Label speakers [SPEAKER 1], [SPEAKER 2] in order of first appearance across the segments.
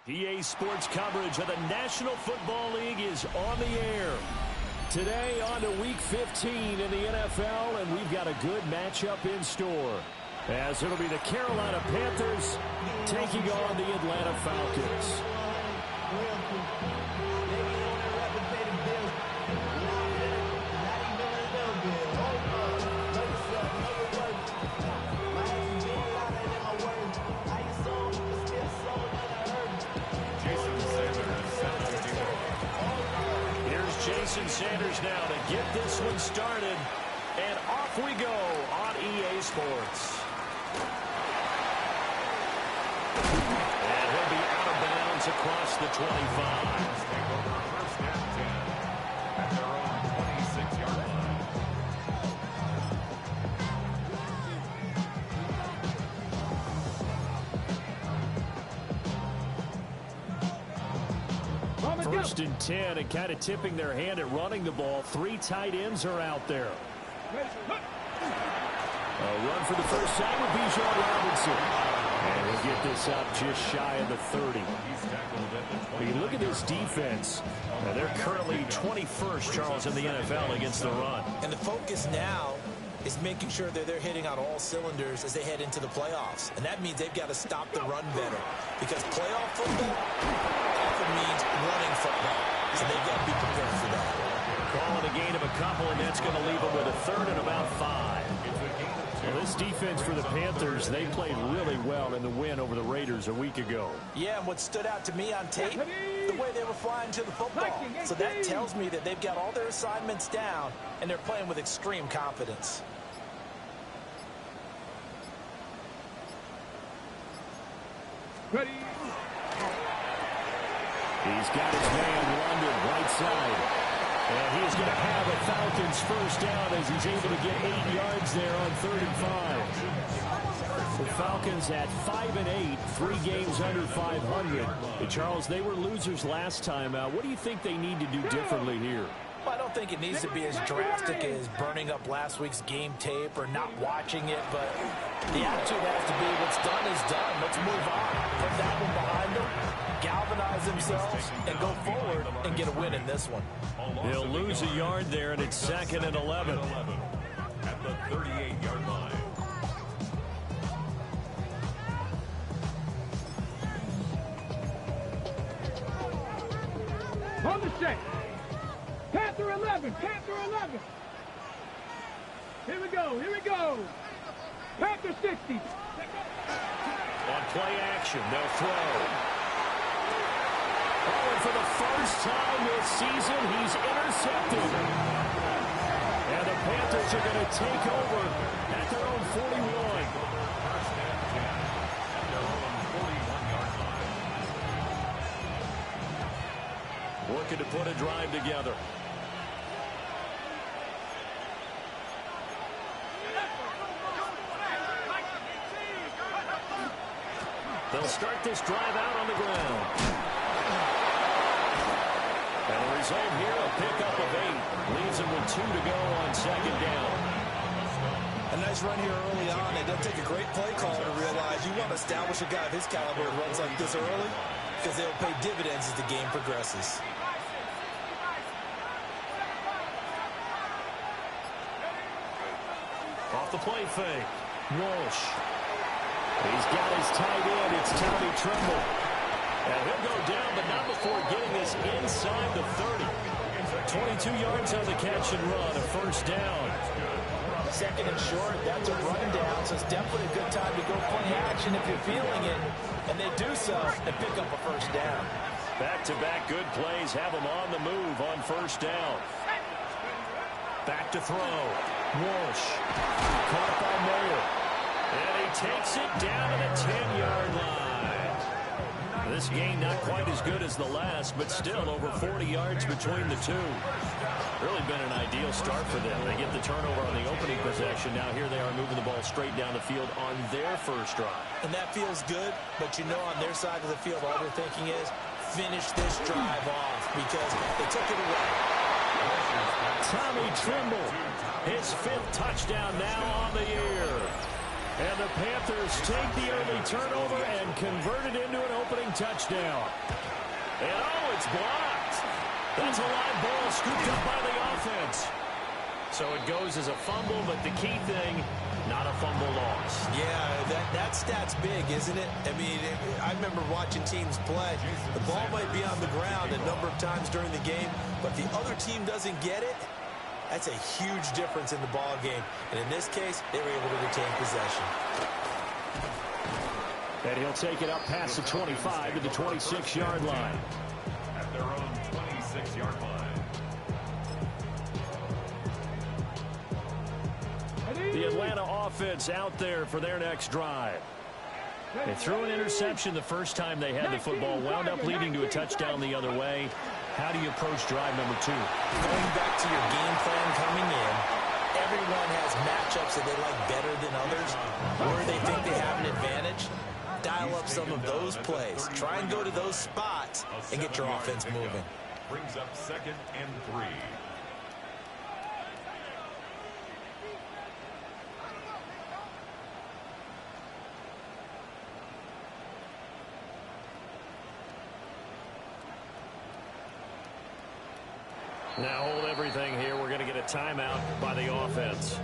[SPEAKER 1] EA Sports coverage of the National Football League is on the air. Today on to Week 15 in the NFL, and we've got a good matchup in store, as it'll be the Carolina Panthers taking on the Atlanta Falcons. Jason Sanders now to get this one started, and off we go on EA Sports. And he'll be out of bounds across the 25. First down 10 at their own 26-yard line. First and 10, and kind of tipping their hand at running the ball. Three tight ends are out there. A run for the first time with Bijan Robinson. And he'll get this up just shy of the 30. When you look at this defense, they're currently 21st, Charles, in the NFL against the run.
[SPEAKER 2] And the focus now is making sure that they're hitting on all cylinders as they head into the playoffs. And that means they've got to stop the run better, because playoff football often means running football. So they've got to be prepared for that.
[SPEAKER 1] Calling a gain of a couple, and that's going to leave them with a third and about 5. Well, this defense for the Panthers, they played really well in the win over the Raiders a week ago.
[SPEAKER 2] Yeah, and what stood out to me on tape, the way they were flying to the football. So that tells me that they've got all their assignments down, and they're playing with extreme confidence.
[SPEAKER 3] Ready.
[SPEAKER 1] He's got his man London right side. And he's going to have a Falcons first down as he's able to get 8 yards there on 3rd and 5. The Falcons at 5-8, 3 games under 500. Hey, Charles, they were losers last time out. What do you think they need to do differently here?
[SPEAKER 2] Well, I don't think it needs to be as drastic as burning up last week's game tape or not watching it, but the attitude has to be what's done is done. Let's move on. Put that one behind them, galvanize themselves, and go forward and get a win in this one.
[SPEAKER 1] They'll lose a yard there, and it's 2nd and 11.
[SPEAKER 4] At the 38-yard line.
[SPEAKER 3] On the set. Panther 11. Panther 11. Here we go. Here we go. Panther 60.
[SPEAKER 1] On play action, they'll throw. Oh, and for the first time this season, he's intercepted. And the Panthers are going to take over at their own 41.
[SPEAKER 4] First and 10 at their own 41-yard line.
[SPEAKER 1] Working to put a drive together. They'll start this drive out on the ground. And the result here, a pickup of 8. Leaves them with 2 to go on 2nd down.
[SPEAKER 2] A nice run here early on. It doesn't take a great play call to realize you want to establish a guy of his caliber who runs like this early, because they'll pay dividends as the game progresses.
[SPEAKER 1] Off the play fake. Walsh. He's got his tight end. It's Tommy Tremble. And he'll go down, but not before getting this inside the 30. 22 yards on the catch and run, a first down.
[SPEAKER 2] 2nd and short, that's a run down, so it's definitely a good time to go play action if you're feeling it. And they do so and pick up a first down.
[SPEAKER 1] Back-to-back good plays have them on the move on first down. Back to throw. Walsh. Caught by Mayer. And he takes it down to the 10-yard line. This game not quite as good as the last, but still over 40 yards between the two. Really been an ideal start for them. They get the turnover on the opening possession. Now here they are moving the ball straight down the field on their first drive.
[SPEAKER 2] And that feels good, but you know on their side of the field all they're thinking is finish this drive off because they took it away.
[SPEAKER 1] Tommy Tremble, his 5th touchdown now on the year. And the Panthers take the early turnover and convert it into an opening touchdown. And oh, it's blocked. That's a live ball scooped up by the offense. So it goes as a fumble, but the key thing, not a fumble loss.
[SPEAKER 2] Yeah, that stat's big, isn't it? I mean, I remember watching teams play. The ball might be on the ground a number of times during the game, but if the other team doesn't get it, that's a huge difference in the ball game. And in this case, they were able to retain possession.
[SPEAKER 1] And he'll take it up past the 25 to the 26-yard line.
[SPEAKER 4] At their own 26-yard line.
[SPEAKER 1] The Atlanta offense out there for their next drive. They threw an interception the first time they had the football, wound up leading to a touchdown the other way. How do you approach drive number 2?
[SPEAKER 2] Going back to your game plan coming in, everyone has matchups that they like better than others, or they think they have an advantage. Dial up some of those plays. Try and go to those spots and get your offense moving.
[SPEAKER 4] Brings up 2nd and 3.
[SPEAKER 1] Now hold everything here. We're going to get a timeout by the offense.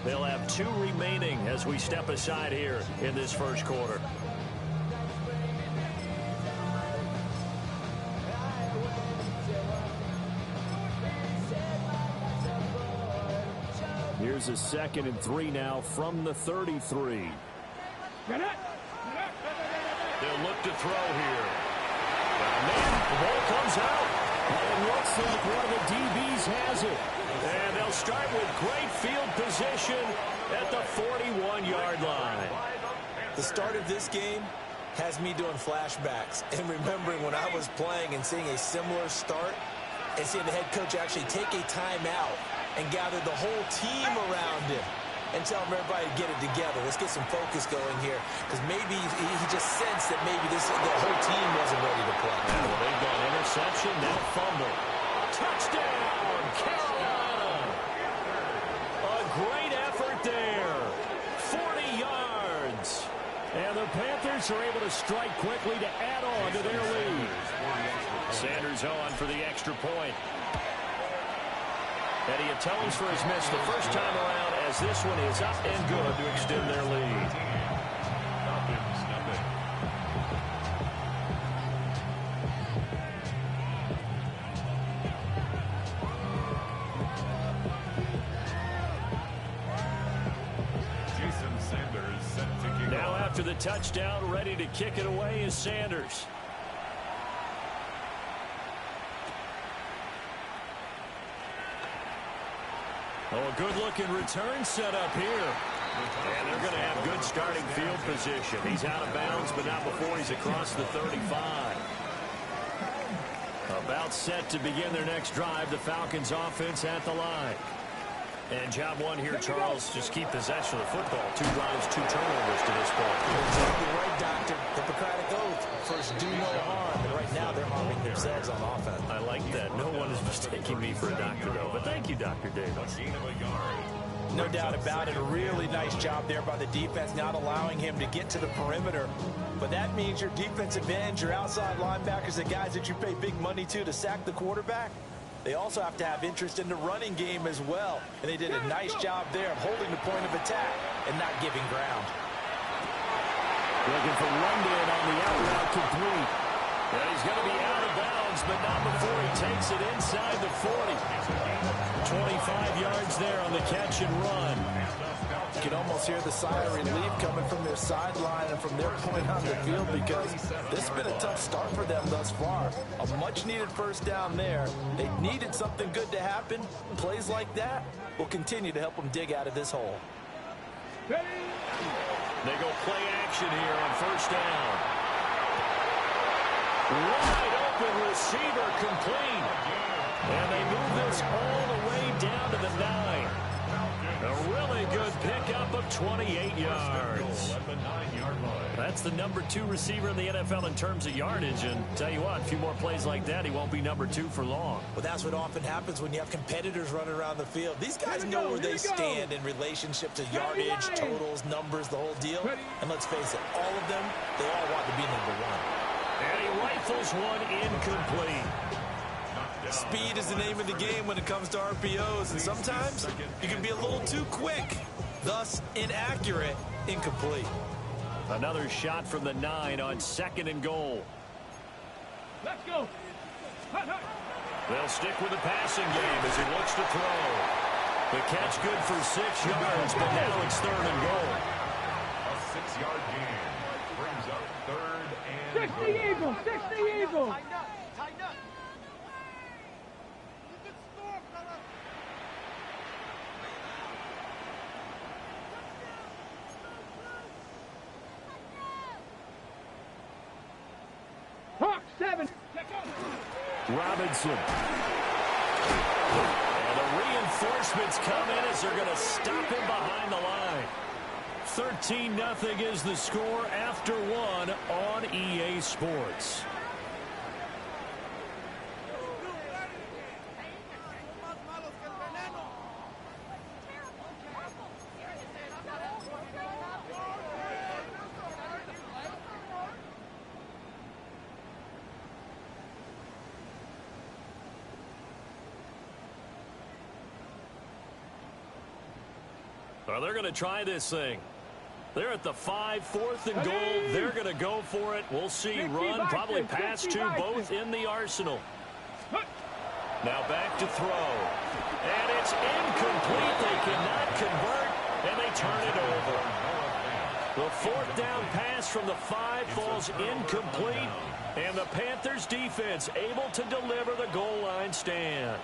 [SPEAKER 1] They'll have 2 remaining as we step aside here in this first quarter. Here's a 2nd and 3 now from the 33. They'll look to throw here. The ball comes out. It looks like one of the DBs has it. And they'll start with great field position at the 41-yard line.
[SPEAKER 2] The start of this game has me doing flashbacks and remembering when I was playing and seeing a similar start and seeing the head coach actually take a timeout and gather the whole team around him and tell everybody to get it together. Let's get some focus going here, because maybe he just sensed that maybe the whole team wasn't ready to play.
[SPEAKER 1] Yeah, well, they've got interception, now fumble. Touchdown, Carolina! A great effort there. 40 yards. And the Panthers are able to strike quickly to add on to their lead. Sanders on for the extra point. And he atones for his miss the first time around, as this one is up and good to extend their lead.
[SPEAKER 4] Jason Sanders set to kick
[SPEAKER 1] Now
[SPEAKER 4] off.
[SPEAKER 1] after the touchdown, ready to kick it away is Sanders. Oh, a good-looking return set up here. And they're going to have good starting field position. He's out of bounds, but not before he's across the 35. About set to begin their next drive. The Falcons offense at the line. And job one here, Charles, just keep possession of the football. 2 drives, 2 turnovers to this point.
[SPEAKER 2] Exactly right, Doctor. Hippocratic oath. First, do no harm. And right now, they're harming themselves on offense.
[SPEAKER 1] I like that. No one is mistaking me for a doctor, though. But thank you, Dr. Davis.
[SPEAKER 2] No doubt about it. A really nice job there by the defense, not allowing him to get to the perimeter. But that means your defensive ends, your outside linebackers, the guys that you pay big money to sack the quarterback, they also have to have interest in the running game as well. And they did a nice job there of holding the point of attack and not giving ground.
[SPEAKER 1] Looking for London on the out route complete. And he's going to be out of bounds, but not before he takes it inside the 40. 25 yards there on the catch and run.
[SPEAKER 2] You can almost hear the sigh of relief coming from their sideline and from their point on the field, because this has been a tough start for them thus far. A much-needed first down there. They needed something good to happen. Plays like that will continue to help them dig out of this hole.
[SPEAKER 1] They go play action here on first down. Wide open receiver complete. And they move this all the way down to the 9. A really good pickup of 28 yards. That's the #2 receiver in the NFL in terms of yardage. And tell you what, a few more plays like that, he won't be #2 for long.
[SPEAKER 2] Well, that's what often happens when you have competitors running around the field. These guys know where they stand in relationship to yardage, totals, numbers, the whole deal. And let's face it, all of them, they all want to be #1.
[SPEAKER 1] And he rifles one incomplete.
[SPEAKER 2] Speed is the name of the game when it comes to RPOs, and sometimes you can be a little too quick, thus inaccurate, incomplete.
[SPEAKER 1] Another shot from the 9 on 2nd and goal.
[SPEAKER 3] Let's go.
[SPEAKER 1] They'll stick with the passing game as he looks to throw. The catch good for 6 yards, but now it's 3rd and goal.
[SPEAKER 4] A 6-yard gain brings up 3rd and
[SPEAKER 3] 60 Eagles, 60 Eagles. Hawk 7.
[SPEAKER 1] Robinson. And the reinforcements come in as they're going to stop him behind the line. 13-0 is the score after 1 on EA Sports. Well, they're going to try this thing. They're at the 5, 4th and goal. They're going to go for it. We'll see run, probably pass to both in the arsenal. Now back to throw. And it's incomplete. They cannot convert, and they turn it over. The 4th down pass from the 5 falls incomplete, and the Panthers defense able to deliver the goal line stand.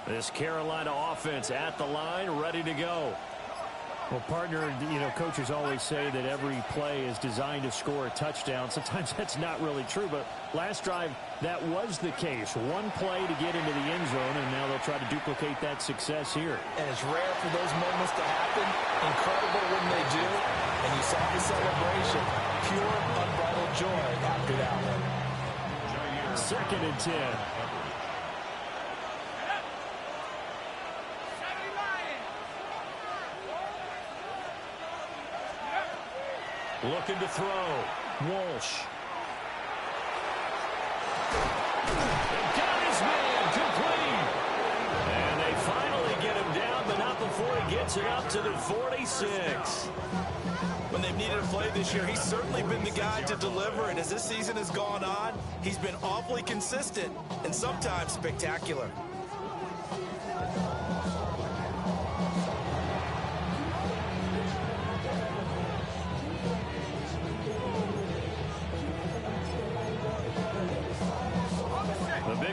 [SPEAKER 1] This Carolina offense at the line, ready to go.
[SPEAKER 5] Well, partner, coaches always say that every play is designed to score a touchdown. Sometimes that's not really true, but last drive, that was the case. One play to get into the end zone, and now they'll try to duplicate that success here.
[SPEAKER 2] And it's rare for those moments to happen. Incredible when they do. And you saw the celebration. Pure, unbridled joy after that one.
[SPEAKER 5] 2nd and 10.
[SPEAKER 1] Looking to throw. Walsh. Got his man complete. And they finally get him down, but not before he gets it up to the 46.
[SPEAKER 2] When they've needed a play this year, he's certainly been the guy to deliver. And as this season has gone on, he's been awfully consistent and sometimes spectacular.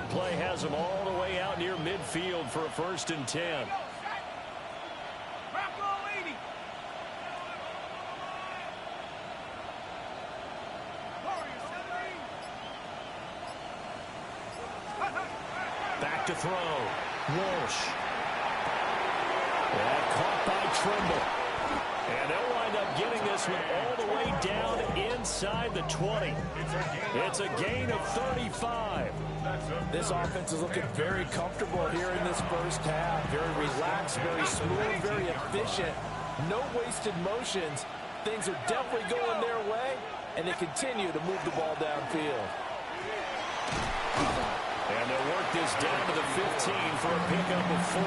[SPEAKER 1] Play has him all the way out near midfield for a 1st and 10. Back to throw. Walsh. And caught by Trimble. And they'll wind up getting this one all the way down inside the 20. It's a gain of 35.
[SPEAKER 2] This offense is looking very comfortable here in this first half. Very relaxed, very smooth, very efficient. No wasted motions. Things are definitely going their way, and they continue to move the ball downfield.
[SPEAKER 1] And they'll work this down to the 15 for a pickup of 4.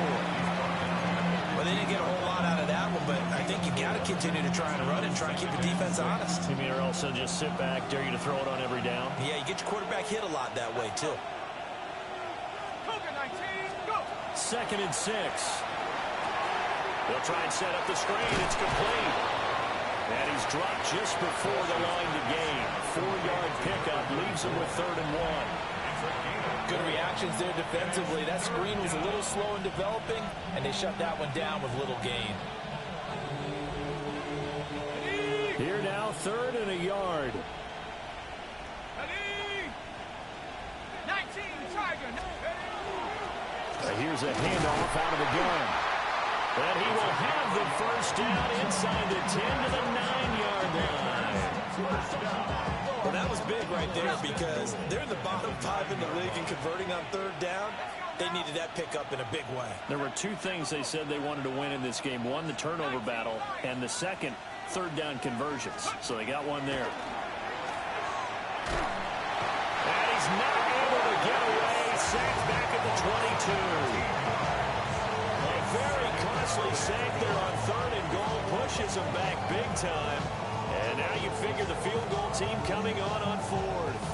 [SPEAKER 2] Well, they didn't get a whole lot out of that one, but I think you got to continue to try and run it and try and keep the defense honest.
[SPEAKER 1] You mean, or else they'll just sit back, dare you to throw it on every down?
[SPEAKER 2] Yeah, you get your quarterback hit a lot that way, too.
[SPEAKER 1] 2nd and 6. They'll try and set up the screen. It's complete. And he's dropped just before the line to gain. 4-yard pickup leaves him with 3rd and 1.
[SPEAKER 2] good reactions there defensively. That screen was a little slow in developing, and they shut that one down with little gain.
[SPEAKER 5] Here now, 3rd and a yard. Here's a handoff out of the gun. And he will have the first down inside the 10 to the 9-yard line.
[SPEAKER 2] Well, that was big right there because they're in the bottom 5 in the league and converting on 3rd down. They needed that pickup in a big way.
[SPEAKER 5] There were 2 things they said they wanted to win in this game. One, the turnover battle, and the second, 3rd down conversions. So they got one there. And he's not able to get away. Sacked back at the 22. A very costly sack there on 3rd and goal. Pushes him back big time. And now you figure the field goal team coming on 4th.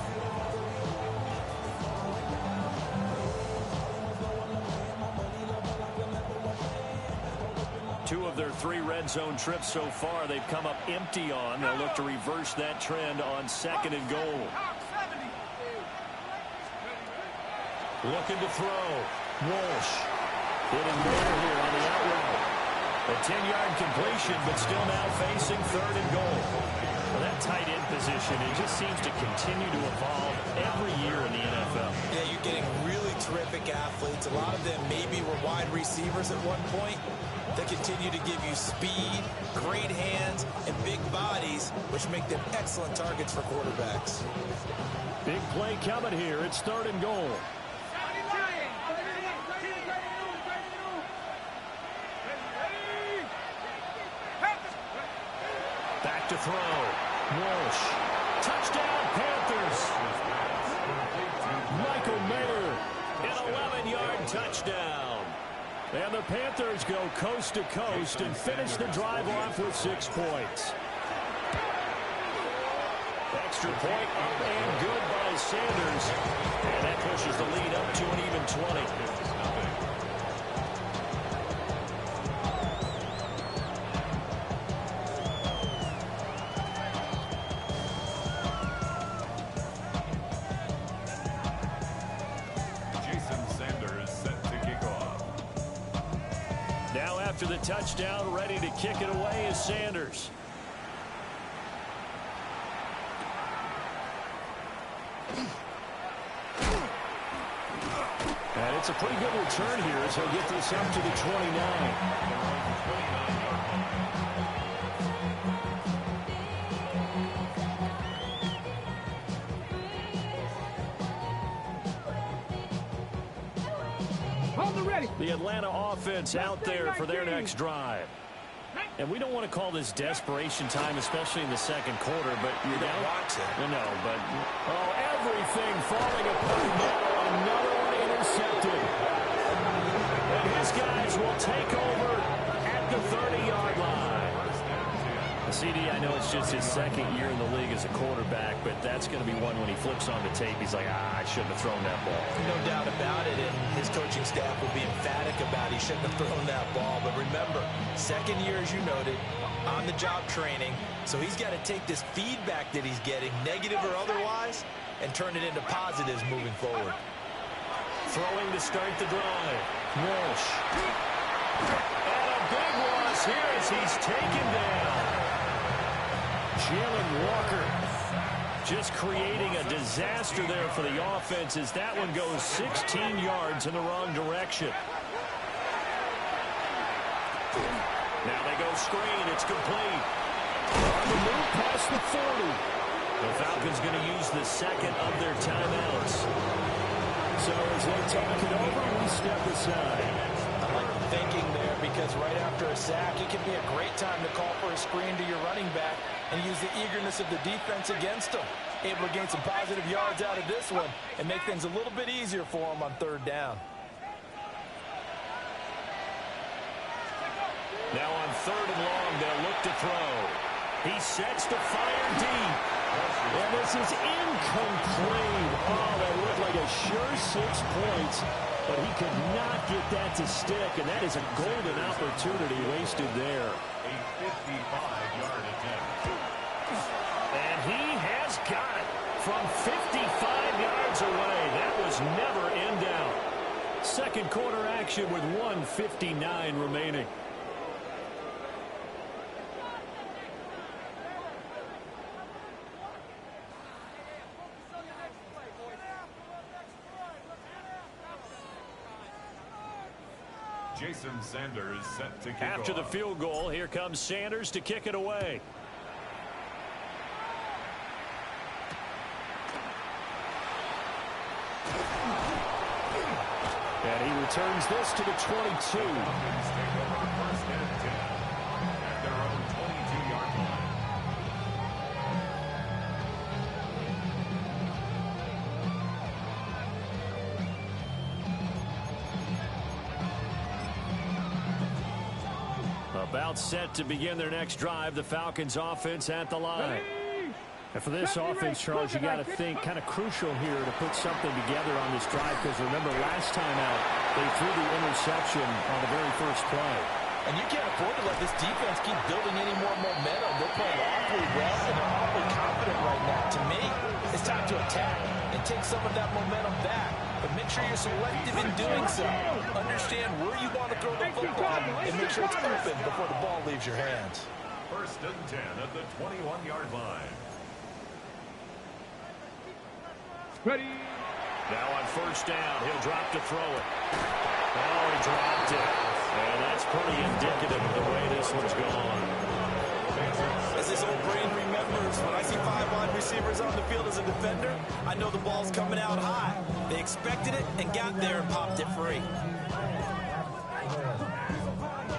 [SPEAKER 5] Two of their 3 red zone trips so far, they've come up empty on. They'll look to reverse that trend on 2nd and goal. Looking to throw. Walsh hitting Mayer here on the out route. A 10-yard completion, but still now facing 3rd and goal. Well, that tight end position, it just seems to continue to evolve every year in the NFL.
[SPEAKER 2] Yeah, you're getting really terrific athletes. A lot of them maybe were wide receivers at one point. They continue to give you speed, great hands, and big bodies, which make them excellent targets for quarterbacks.
[SPEAKER 5] Big play coming here. It's 3rd and goal. Back to throw. Walsh. Touchdown, Panthers. Michael Mayer, an 11-yard touchdown. And the Panthers go coast to coast and finish the drive off with 6 points. Extra point up and good by Sanders. And that pushes the lead up to an even 20. After the touchdown, ready to kick it away is Sanders. And it's a pretty good return here as he'll get this up to the 29. The Atlanta offense out there for their next drive. And we don't want to call this desperation time, especially in the 2nd quarter, but you don't watch it. No, but everything falling apart now. Another one intercepted. And his guys will take over at the 30-yard line. CD, I know it's just his 2nd year in the league as a quarterback, but that's going to be one when he flips on the tape. He's like, I shouldn't have thrown that ball.
[SPEAKER 2] No doubt about it, and his coaching staff will be emphatic about he shouldn't have thrown that ball. But remember, 2nd year, as you noted, on-the-job training, so he's got to take this feedback that he's getting, negative or otherwise, and turn it into positives moving forward.
[SPEAKER 5] Throwing to start the drive. Walsh. And a big loss here as he's taken down. Jalen Walker just creating a disaster there for the offense as that one goes 16 yards in the wrong direction. Now they go screen. It's complete. On the move past the 40. The Falcons going to use the 2nd of their timeouts. So as they take it over, we step aside.
[SPEAKER 2] I like the thinking there because right after a sack, it can be a great time to call for a screen to your running back and use the eagerness of the defense against them. Able to gain some positive yards out of this one and make things a little bit easier for them on 3rd down.
[SPEAKER 5] Now on 3rd and long, they'll look to throw. He sets to fire deep. And this is incomplete. Oh, that looked like a sure 6 points. But he could not get that to stick, and that is a golden opportunity wasted there.
[SPEAKER 4] A 55-yard attempt.
[SPEAKER 5] And he has got it from 55 yards away. That was never second quarter action with 1:59 remaining.
[SPEAKER 4] Jason Sanders set to kick
[SPEAKER 1] After
[SPEAKER 4] off.
[SPEAKER 1] the field goal, here comes Sanders to kick it away.
[SPEAKER 5] And he returns this to the 22.
[SPEAKER 4] Falcons take over first and 10 at their own 22-yard line.
[SPEAKER 1] About set to begin their next drive, the Falcons offense at the line.
[SPEAKER 5] And for this offense, Charles, you got to think kind of crucial here to put something together on this drive, because remember last time out they threw the interception on the very first play.
[SPEAKER 2] And you can't afford to let this defense keep building any more momentum. They're playing awfully well, and they're awfully confident right now. To me, it's time to attack and take some of that momentum back. But make sure you're selective in doing so. Understand where you want to throw the football and make sure it's open before the ball leaves your hands.
[SPEAKER 4] First and 10 at the 21-yard line.
[SPEAKER 3] Ready.
[SPEAKER 1] Now on first down, he'll drop to throw it. Oh, he dropped it. And that's pretty indicative of the way this one's gone.
[SPEAKER 2] As this old brain remembers, when I see 5 wide receivers on the field as a defender, I know the ball's coming out high. They expected it and got there and popped it free.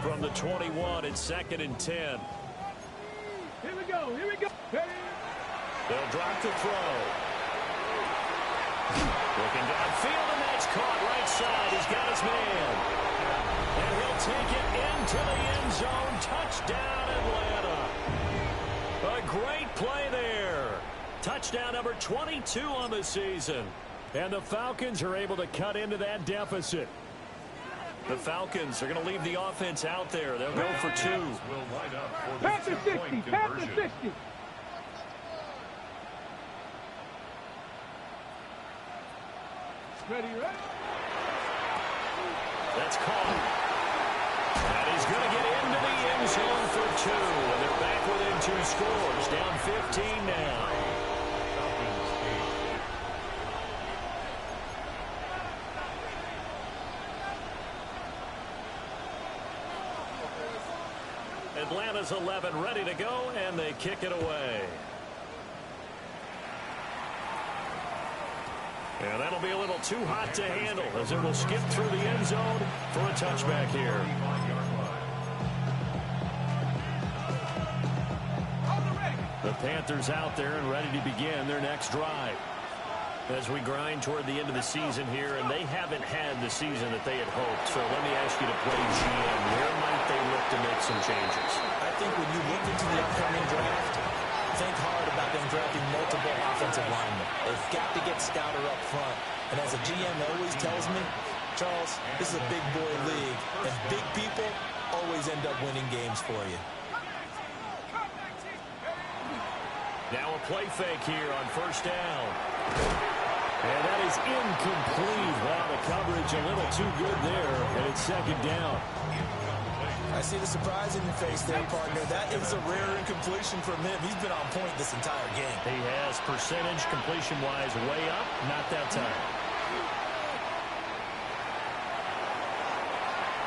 [SPEAKER 1] From the 21, it's 2nd and 10.
[SPEAKER 3] Here we go. Here we go. Ready.
[SPEAKER 1] They'll drop to throw. Looking downfield, and that's caught right side. He's got his man. And he'll take it into the end zone. Touchdown, Atlanta. A great play there. Touchdown number 22 on the season. And the Falcons are able to cut into that deficit. The Falcons are going to leave the offense out there. They'll go for 2.
[SPEAKER 4] Will line up for the
[SPEAKER 3] Pass to 60.
[SPEAKER 4] two-point
[SPEAKER 3] Pass to
[SPEAKER 4] conversion.
[SPEAKER 3] 60. Ready, ready.
[SPEAKER 1] That's caught. And he's going to get into the end zone for 2. And they're back within 2 scores. Down 15 now. Atlanta's 11 ready to go, and they kick it away. And that'll be a little too hot to handle as it will skip through the end zone for a touchback here. The Panthers out there and ready to begin their next drive. As we grind toward the end of the season here, and they haven't had the season that they had hoped. So let me ask you to play GM. Where might they look to make some changes?
[SPEAKER 2] I think when you look into the upcoming draft, think hard about them drafting multiple offensive linemen. They've got to get Scouter up front. And as a GM always tells me, Charles, this is a big boy league, and big people always end up winning games for you.
[SPEAKER 1] Now a play fake here on first down. And that is incomplete. Wow, the coverage a little too good there, and it's 2nd down.
[SPEAKER 2] I see the surprise in your face there, partner. That is a rare incompletion from him. He's been on point this entire game.
[SPEAKER 1] He has percentage completion-wise way up, not that time.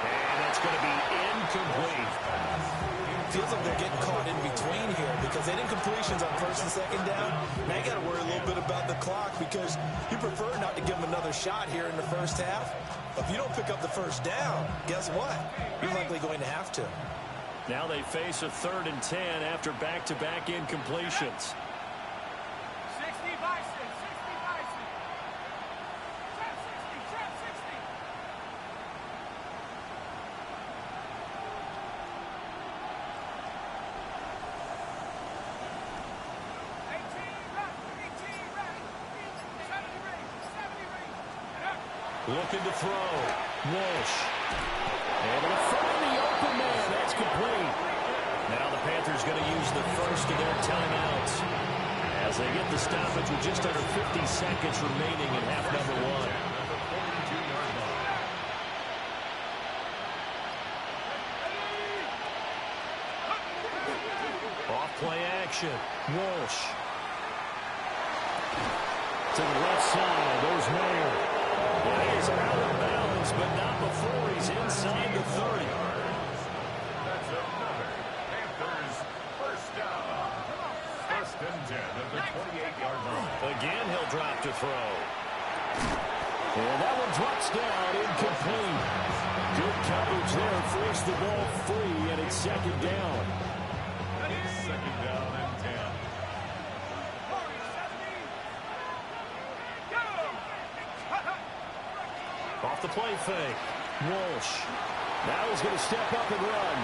[SPEAKER 1] And that's going to be incomplete.
[SPEAKER 2] Feels like they're getting caught in between here because they didn't completions on 1st and 2nd down. Now you got to worry a little bit about the clock because you prefer not to give them another shot here in the first half. If you don't pick up the first down, guess what? You're likely going to have to.
[SPEAKER 1] Now they face a 3rd and 10 after back-to-back incompletions.
[SPEAKER 3] 60 by 6. 60 by 6. Trap 60. Trap 60.
[SPEAKER 1] Looking to throw. Walsh. Able to find the open man. That's complete. Now the Panthers going to use the first of their timeouts as they get the stoppage with just under 50 seconds remaining in half number 1. direction. Walsh.
[SPEAKER 5] To the left side, there's Mayer.
[SPEAKER 1] Well, he is out of bounds, but not before he's inside the 30.
[SPEAKER 4] That's another Panthers first down. First and 10 at the 28-yard line.
[SPEAKER 1] Again, he'll drop to throw.
[SPEAKER 5] And that one drops down, incomplete. Good coverage there, forced the ball free, and it's second down.
[SPEAKER 4] Second down and 10.
[SPEAKER 1] Off the play fake. Walsh.
[SPEAKER 5] Now he's going to step up and run.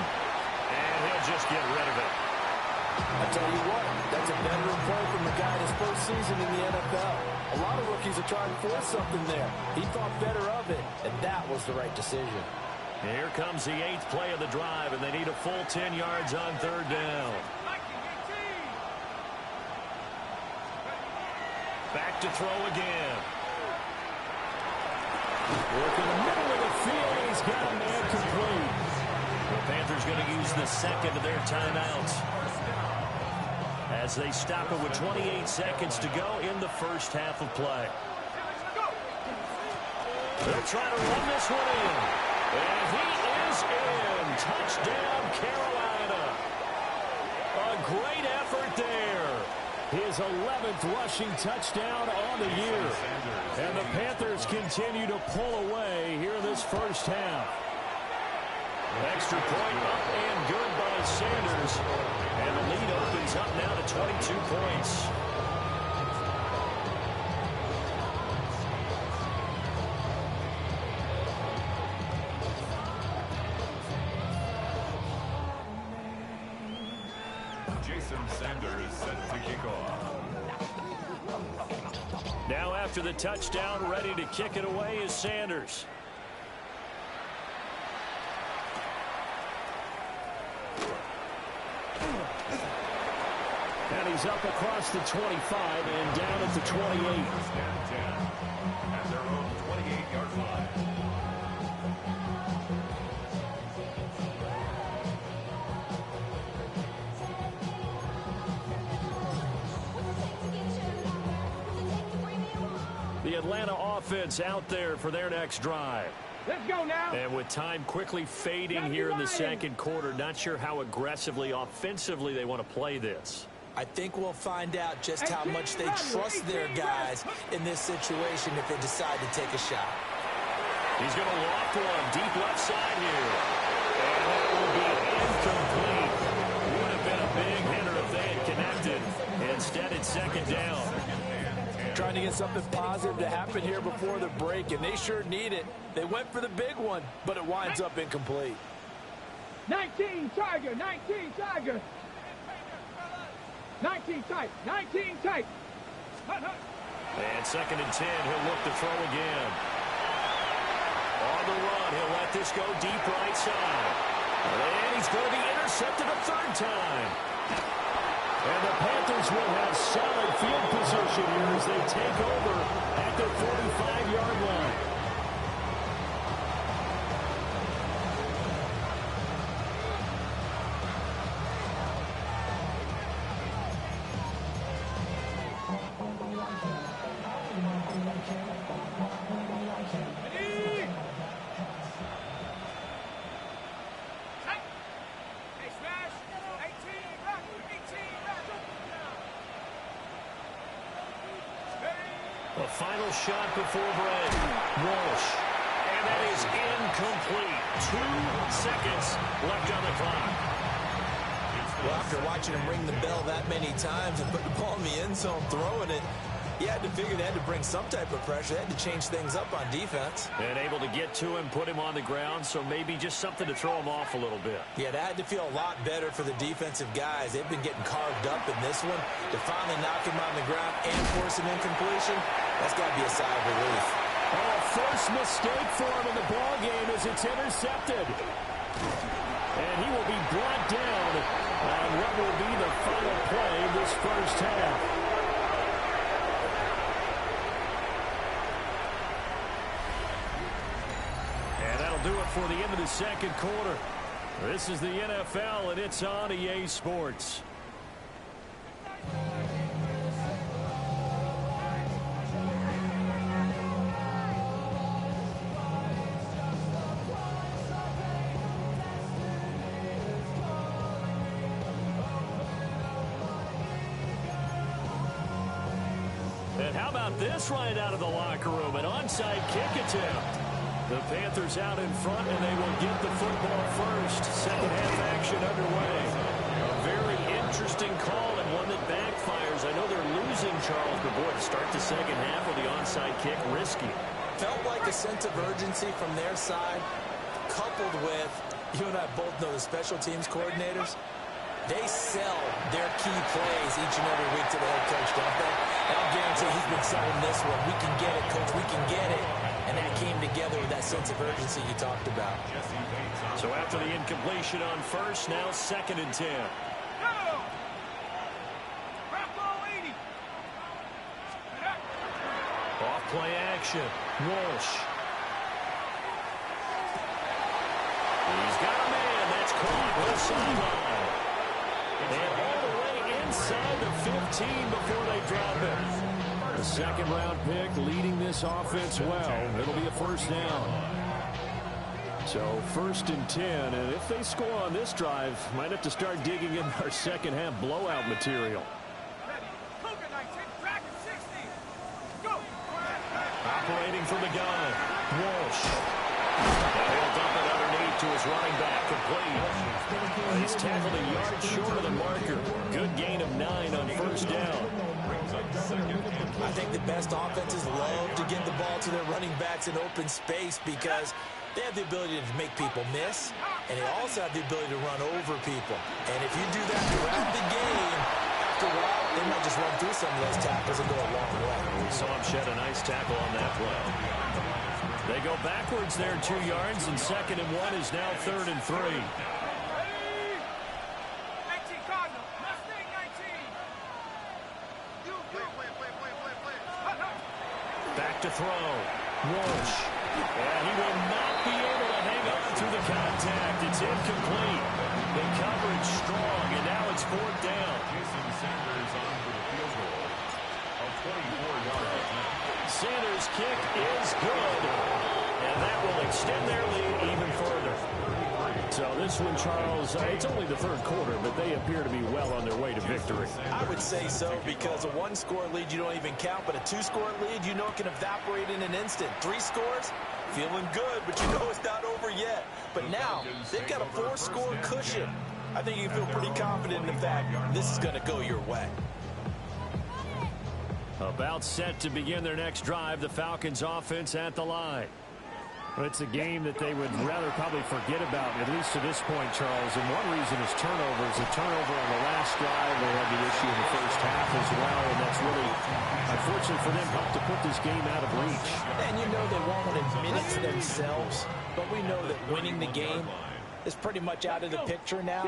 [SPEAKER 1] And he'll just get rid of it.
[SPEAKER 2] I tell you what, that's a veteran play from the guy in his first season in the NFL. A lot of rookies are trying to force something there. He thought better of it, and that was the right decision.
[SPEAKER 1] Here comes the 8th play of the drive, and they need a full 10 yards on third down. Back to throw again.
[SPEAKER 5] Work in the middle of the field, he's got a man complete.
[SPEAKER 1] The Panthers going to use the second of their timeouts as they stop it with 28 seconds to go in the first half of play. They'll try to run this one in. And he is in. Touchdown, Carolina. A great effort there.
[SPEAKER 5] His 11th rushing touchdown on the year. And the Panthers continue to pull away here in this first half.
[SPEAKER 1] Extra point up and good by Sanders. And the lead opens up now to 22 points.
[SPEAKER 4] Jason Sanders set to kick off.
[SPEAKER 1] Now after the touchdown, ready to kick it away is Sanders.
[SPEAKER 5] And he's up across the 25 and down at the 28.
[SPEAKER 4] First and 10 at their own 28-yard line.
[SPEAKER 1] The Atlanta offense out there for their next drive.
[SPEAKER 3] Let's go now.
[SPEAKER 1] And with time quickly fading here in the second quarter, not sure how aggressively, offensively they want to play this.
[SPEAKER 2] I think we'll find out just how much they trust their guys in this situation if they decide to take a shot.
[SPEAKER 1] He's going to loft one deep left side here. And that will be incomplete. Would have been a big hitter if they had connected. Instead, it's second down.
[SPEAKER 2] Trying to get something positive to happen here before the break, and they sure need it. They went for the big one, but it winds up incomplete.
[SPEAKER 3] 19 Tiger, 19 Tiger. 19 tight, 19 tight.
[SPEAKER 1] And second and 10, he'll look to throw again. On the run, he'll let this go deep right side. And he's going to be intercepted a third time.
[SPEAKER 5] And the Panthers will have solid field position here as they take over at their 45-yard line.
[SPEAKER 1] The final shot before break. Walsh. And that is incomplete. 2 seconds left on the clock.
[SPEAKER 2] Well, after watching him ring the bell that many times and put the ball in the end zone, throwing it, you had to figure they had to bring some type of pressure. They had to change things up on defense.
[SPEAKER 1] And able to get to him, put him on the ground, so maybe just something to throw him off a little bit.
[SPEAKER 2] Yeah, that had to feel a lot better for the defensive guys. They've been getting carved up in this one. To finally knock him on the ground and force an incompletion, that's got to be a sigh of relief.
[SPEAKER 5] Oh, first mistake for him in the ball game as it's intercepted. And he will be brought down on what will be the final play of this first half. Do it for the end of the second quarter. This is the NFL, and it's on EA Sports.
[SPEAKER 1] this right out of the locker room. An onside kick attempt. The Panthers out in front, and they will get the football first. Second half action underway. A very interesting call and one that backfires. I know they're losing, Charles, but boy, to start the second half with the onside kick, risky.
[SPEAKER 2] Felt like a sense of urgency from their side, coupled with, you and I both know the special teams coordinators, they sell their key plays each and every week to the head coach, don't they? And I'll guarantee he's been selling this one. We can get it, coach, we can get it. And that came together with that sense of urgency you talked about.
[SPEAKER 1] So after the incompletion on first, now 2nd and 10. Off play action. Walsh. He's got a man. That's caught on the sideline. And all the way inside the 15 before they drop it.
[SPEAKER 5] The second-round pick leading this offense well. It'll be a first down. So 1st and 10, and if they score on this drive, might have to start digging in our second half blowout material.
[SPEAKER 1] Operating from the gun, Walsh. Now he'll dump it underneath to his running back, complete. He's tackled a yard short of the marker. Good gain of 9 on first down.
[SPEAKER 2] I think the best offenses love to get the ball to their running backs in open space because they have the ability to make people miss, and they also have the ability to run over people. And if you do that throughout the game, after a while, they might just run through some of those tackles and go a long way.
[SPEAKER 1] We saw him shed a nice tackle on that play. They go backwards there 2 yards, and 2nd and 1 is now 3rd and 3. Back to throw. Walsh. And he will not be able to hang on through the contact. It's incomplete. The coverage strong, and now it's 4th down.
[SPEAKER 4] Jason Sanders on for the field goal. A 24-yard attempt.
[SPEAKER 1] Sanders' kick is good. And that will extend their lead even further.
[SPEAKER 5] So this one, Charles, it's only the 3rd quarter, but they appear to be well on their way to victory.
[SPEAKER 2] I would say so because a 1-score lead you don't even count, but a 2-score lead you know can evaporate in an instant. 3 scores, feeling good, but you know it's not over yet. But now they've got a 4-score cushion. I think you can feel pretty confident in the fact this is going to go your way.
[SPEAKER 5] About set to begin their next drive, the Falcons offense at the line. Well, it's a game that they would rather probably forget about, at least to this point, Charles. And one reason is turnovers. A turnover on the last drive. They had the issue in the first half as well, and that's really, unfortunately for them, helped to put this game out of reach.
[SPEAKER 2] And you know they won't admit it to themselves, but we know that winning the game is pretty much out of the picture now.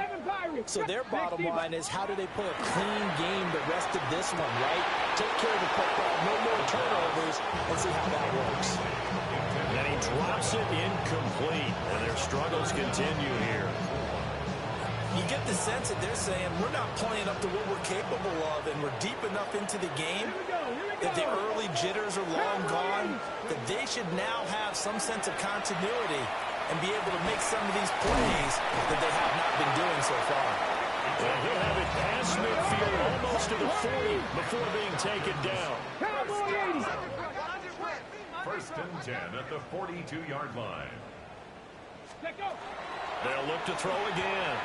[SPEAKER 2] So their bottom line is, how do they play a clean game the rest of this one, right? Take care of the football, no more turnovers, and see how that works.
[SPEAKER 1] And he drops it incomplete, and their struggles continue here.
[SPEAKER 2] You get the sense that they're saying, we're not playing up to what we're capable of, and we're deep enough into the game that the early jitters are long gone, that they should now have some sense of continuity and be able to make some of these plays that they have not been doing so far.
[SPEAKER 1] And he'll have it past midfield, almost to the 40, before being taken down.
[SPEAKER 4] 1st and 10 at the 42-yard line.
[SPEAKER 1] They'll look to throw again.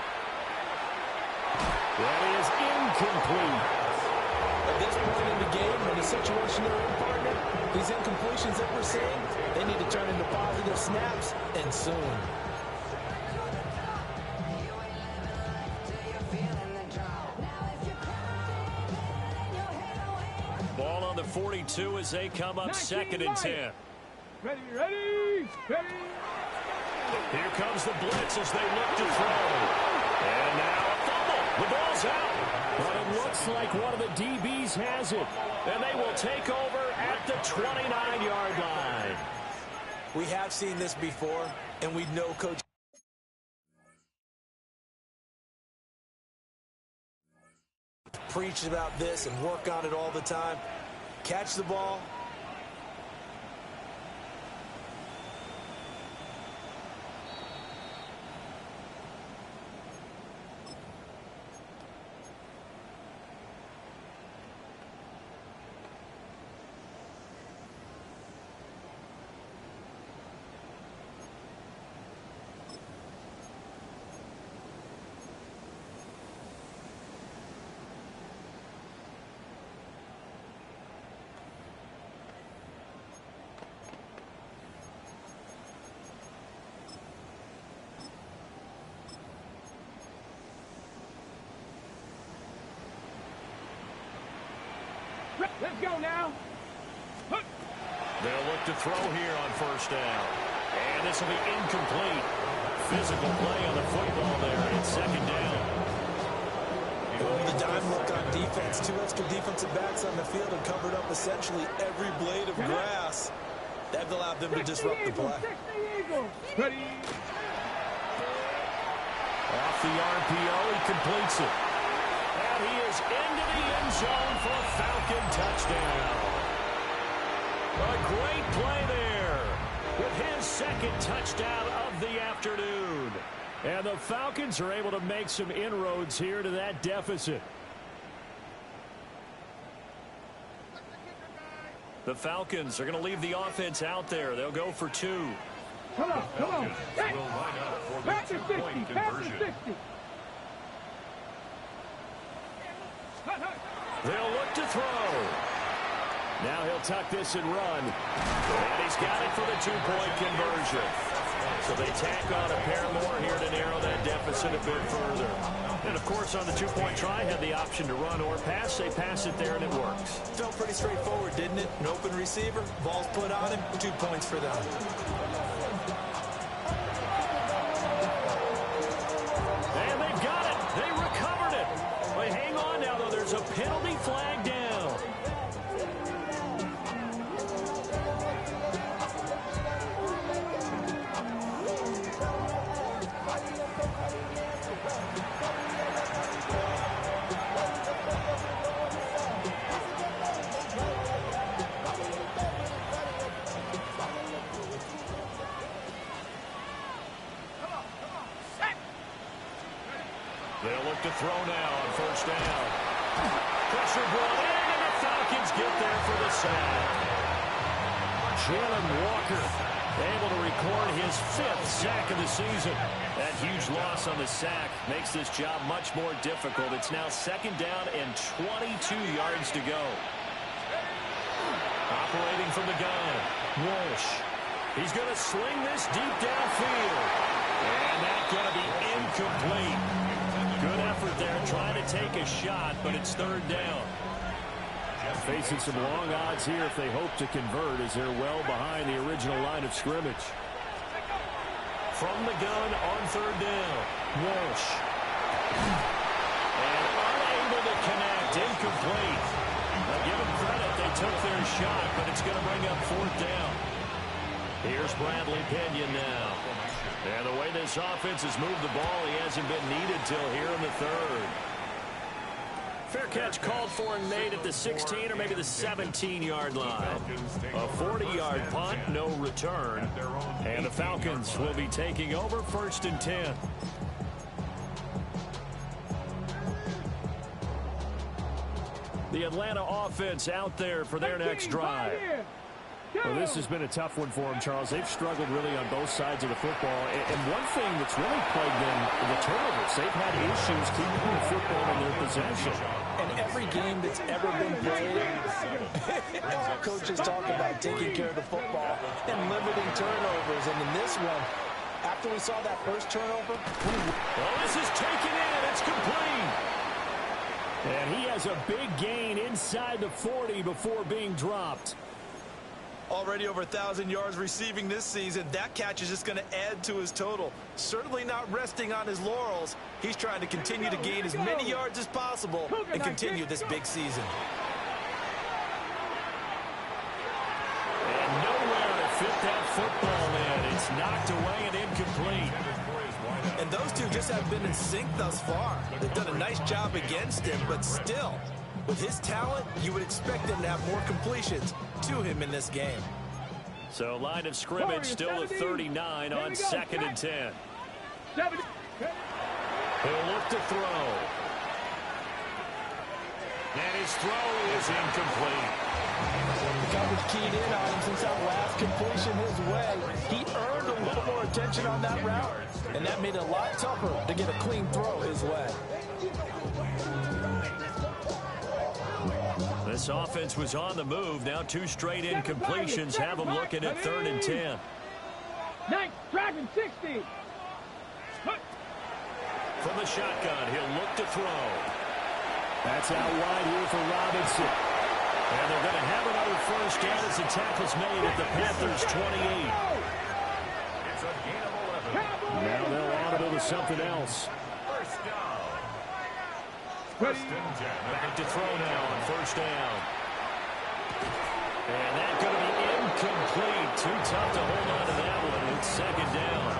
[SPEAKER 1] That is incomplete.
[SPEAKER 2] At this point in the game, in the situation they're in, partner, these incompletions that we're seeing, they need to turn into positive snaps, and soon.
[SPEAKER 1] Ball on the 42 as they come up 2nd and 10.
[SPEAKER 3] Ready.
[SPEAKER 1] Here comes the blitz as they look to throw. And now a fumble. The ball's out.
[SPEAKER 5] But it looks like one of the DBs has it.
[SPEAKER 1] And they will take over at the 29-yard line.
[SPEAKER 2] We have seen this before, and we know Coach preach about this and work on it all the time. Catch the ball.
[SPEAKER 3] Let's go now.
[SPEAKER 1] They'll look to throw here on first down. And this will be incomplete. Physical play on the football there, and it's second down.
[SPEAKER 2] The dime look on defense. 2 extra defensive backs on the field and covered up essentially every blade of grass. That allowed them to disrupt the play.
[SPEAKER 3] Ready.
[SPEAKER 1] Off the RPO, he completes it. And he is into the end zone for a Falcon touchdown. A great play there with his second touchdown of the afternoon. And the Falcons are able to make some inroads here to that deficit. The Falcons are going to leave the offense out there. They'll go for 2.
[SPEAKER 3] Come on, come on. Hey.
[SPEAKER 4] Will line up for the
[SPEAKER 3] Pass to 60,
[SPEAKER 4] two-point
[SPEAKER 3] pass to
[SPEAKER 4] conversion.
[SPEAKER 3] 60.
[SPEAKER 1] They'll look to throw. Now he'll tuck this and run. And he's got it for the 2-point conversion. So they tack on a pair more here to narrow that deficit a bit further. And, of course, on the 2-point try, had the option to run or pass. They pass it there, and it works.
[SPEAKER 2] Felt pretty straightforward, didn't it? An open receiver, ball's put on him, 2 points for them.
[SPEAKER 1] And they've got it. They recovered it. But hang on now, though. There's a penalty flag down. They'll look to throw now on first down. Pressure brought in, and the Falcons get there for the sack. Jalen Walker able to record his 5th sack of the season. That huge loss on the sack makes this job much more difficult. It's now second down and 22 yards to go. Operating from the gun, Walsh. He's going to sling this deep downfield. And that's going to be incomplete. Good effort there, trying to take a shot, but it's third down. Facing some long odds here if they hope to convert, as they're well behind the original line of scrimmage. From the gun on third down, Walsh. And unable to connect, incomplete. Now give them credit, they took their shot, but it's going to bring up fourth down. Here's Bradley Pinion now. And the way this offense has moved the ball, he hasn't been needed till here in the third. Fair catch called for and made at the 16 or maybe the 17-yard line. A 40-yard punt, no return. And the Falcons will be taking over first and 10. The Atlanta offense out there for their next drive. Well, this has been a tough one for them, Charles. They've struggled really on both sides of the football. And one thing that's really plagued them, the turnovers. They've had issues keeping the football in their possession.
[SPEAKER 2] And every game that's ever been played, all coaches talk about taking care of the football and limiting turnovers. And in this one, after we saw that first turnover,
[SPEAKER 1] this is taken in. It's complete.
[SPEAKER 5] And he has a big gain inside the 40 before being dropped.
[SPEAKER 2] already over 1,000 yards receiving this season. That catch is just going to add to his total. Certainly not resting on his laurels. He's trying to continue to gain as many yards as possible and continue this big season.
[SPEAKER 1] And nowhere to fit that football in. It's knocked away and incomplete.
[SPEAKER 2] And those two just have been in sync thus far. They've done a nice job against him, but still, with his talent, you would expect them to have more completions to him in this game.
[SPEAKER 1] So line of scrimmage still at 39 on 2nd and 10. He'll look to throw. And his throw is incomplete.
[SPEAKER 2] The coverage keyed in on him since that last completion his way. He earned a little more attention on that route, and that made it a lot tougher to get a clean throw his way.
[SPEAKER 1] This offense was on the move. Now 2 straight incompletions have them looking at 3rd and 10.
[SPEAKER 3] Nice, driving 60.
[SPEAKER 1] From the shotgun, he'll look to throw.
[SPEAKER 5] That's out wide here for Robinson.
[SPEAKER 1] And they're going to have another first down as the tackle's made at the Panthers' 28.
[SPEAKER 4] It's a gain of 11.
[SPEAKER 5] Now they'll audible to something else.
[SPEAKER 4] First down. First and 10.
[SPEAKER 1] Back to throw now on first down. And that's going to be incomplete. Too tough to hold on to that one. It's second down.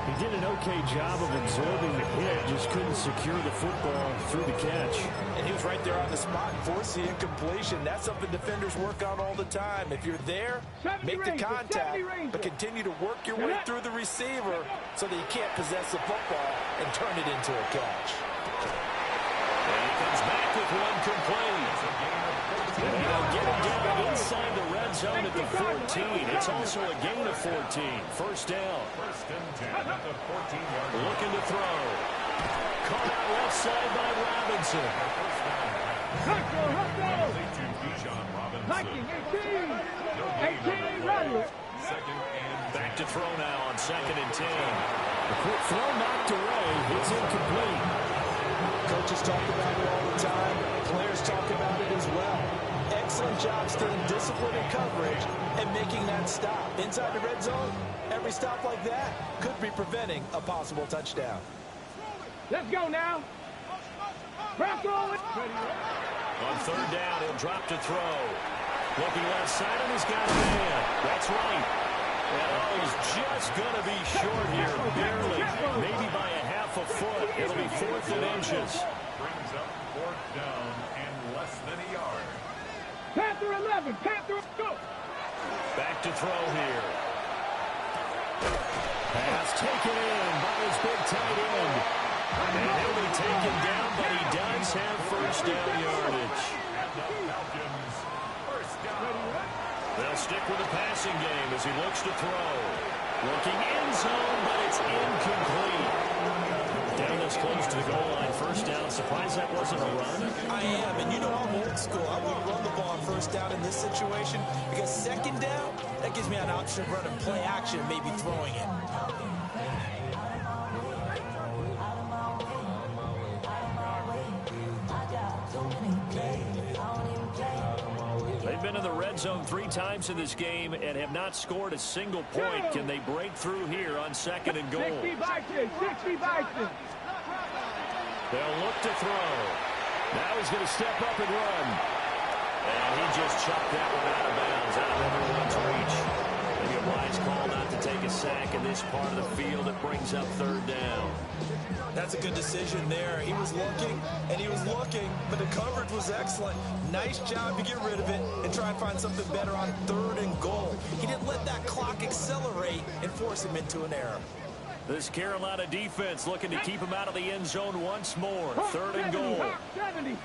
[SPEAKER 5] He did an okay job of absorbing the hit, just couldn't secure the football through the catch.
[SPEAKER 2] And he was right there on the spot, forced the incompletion. That's something defenders work on all the time. If you're there, make the contact, but continue to work your way through the receiver so that you can't possess the football and turn it into a catch.
[SPEAKER 1] And he comes back with one complete. And they'll get him down inside the red zone at the 14. It's also a gain of 14. First down.
[SPEAKER 4] First and 10 at the 14-yard line.
[SPEAKER 1] Looking to throw. Caught out left side by Robinson.
[SPEAKER 4] To Bijan Robinson.
[SPEAKER 3] Hiking, 18.
[SPEAKER 4] No gain on the play. Second and
[SPEAKER 1] Back to throw now on second and 10.
[SPEAKER 5] The quick throw knocked away. It's incomplete.
[SPEAKER 2] Coaches talk about it all the time. Players talk about it as well. Excellent job staying disciplined in coverage and making that stop. Inside the red zone, every stop like that could be preventing a possible touchdown.
[SPEAKER 3] Let's go now. Press on.
[SPEAKER 1] On third down, he'll drop to throw. Looking left side, and he's got a man. That's right. And he's just going to be short here, barely. Maybe by a half a foot. It'll be 4th and inches.
[SPEAKER 4] brings up fourth down and less than a yard.
[SPEAKER 3] Panther 11. Panther, go.
[SPEAKER 1] Back to throw here. Pass taken in by his big tight end. And he'll be taken down, but he does have first down yardage.
[SPEAKER 4] And the Falcons, first down.
[SPEAKER 1] They'll stick with the passing game as he looks to throw. Looking end zone, but it's incomplete. Down this close to the goal line, first down. Surprised that wasn't a run?
[SPEAKER 2] I am, and you know I'm old school. I want to run the ball on first down in this situation because second down, that gives me an option of running play action, maybe throwing it.
[SPEAKER 1] They've been in the red zone 3 times in this game and have not scored a single point. Can they break through here on second and goal?
[SPEAKER 3] 60 Vikings, 60 Vikings.
[SPEAKER 1] They'll look to throw. Now he's going to step up and run. And he just chucked that one out of bounds, out of everyone's reach. Maybe a wise call not to take a sack in this part of the field. It brings up third down.
[SPEAKER 2] That's a good decision there. He was looking, and he was looking, but the coverage was excellent. Nice job to get rid of it and try and find something better on third and goal. He didn't let that clock accelerate and force him into an error.
[SPEAKER 1] This Carolina defense looking to keep him out of the end zone once more. Third and goal.
[SPEAKER 3] 70.
[SPEAKER 1] And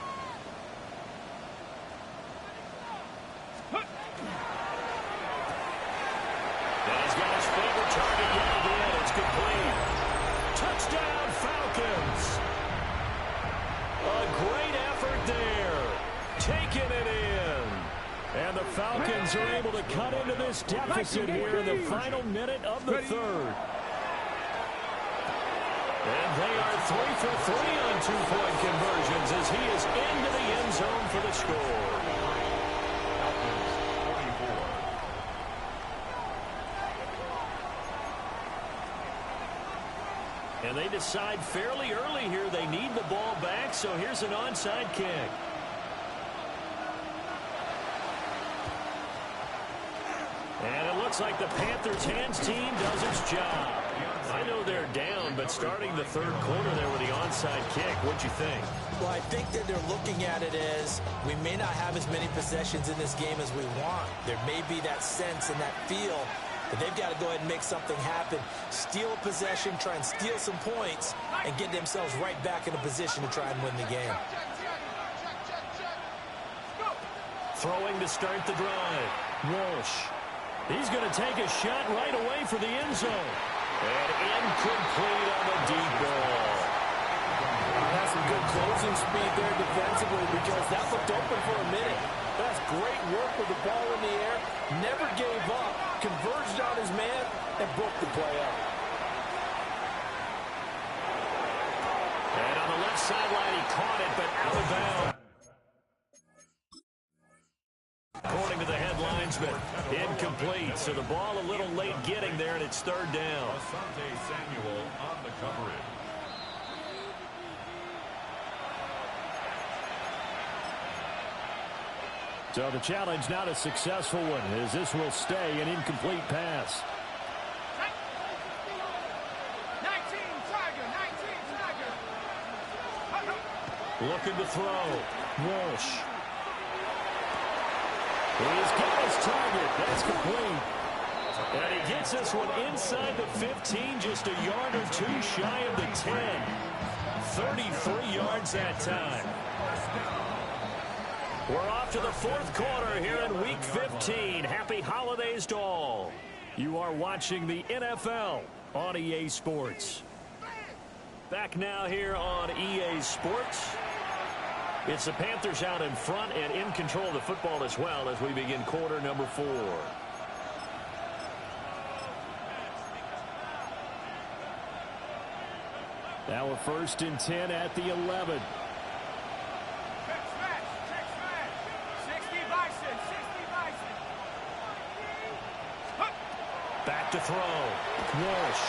[SPEAKER 1] he's got his favorite target yet again. It's complete. Touchdown, Falcons. A great effort there. Taking it in. And the Falcons are able to cut into this deficit here in the final minute of the third. And they are 3 for 3 on 2-point conversions as he is into the end zone for the score.
[SPEAKER 4] Falcons, 24.
[SPEAKER 1] And they decide fairly early here they need the ball back, so here's an onside kick. And it looks like the Panthers' hands team does its job. I know they're down, but starting the third quarter there with the onside kick, what'd you think?
[SPEAKER 2] Well, I think that they're looking at it as we may not have as many possessions in this game as we want. There may be that sense and that feel that they've got to go ahead and make something happen. Steal a possession, try and steal some points, and get themselves right back in a position to try and win the game.
[SPEAKER 1] Throwing to start the drive. Walsh. He's going to take a shot right away for the end zone. And incomplete on the deep ball.
[SPEAKER 2] That's some good closing speed there defensively because that looked open for a minute. That's great work with the ball in the air. Never gave up. Converged on his man and broke the play up.
[SPEAKER 1] And on the left sideline, he caught it, but out of bounds. incomplete. So the ball a little late getting there, and it's third down.
[SPEAKER 4] Asante Samuel on the coverage.
[SPEAKER 5] So the challenge not a successful one, as this will stay an incomplete pass.
[SPEAKER 3] 19 Tiger.
[SPEAKER 1] Looking to throw. Walsh. He's got his target. That's complete. And he gets this one inside the 15, just a yard or two shy of the 10. 33 yards that time. We're off to the fourth quarter here in Week 15. Happy holidays to all. You are watching the NFL on EA Sports. Back now here on EA Sports. It's the Panthers out in front and in control of the football as well as we begin quarter number 4.
[SPEAKER 5] Now a 1st and 10 at the 11.
[SPEAKER 1] Back to throw. Walsh.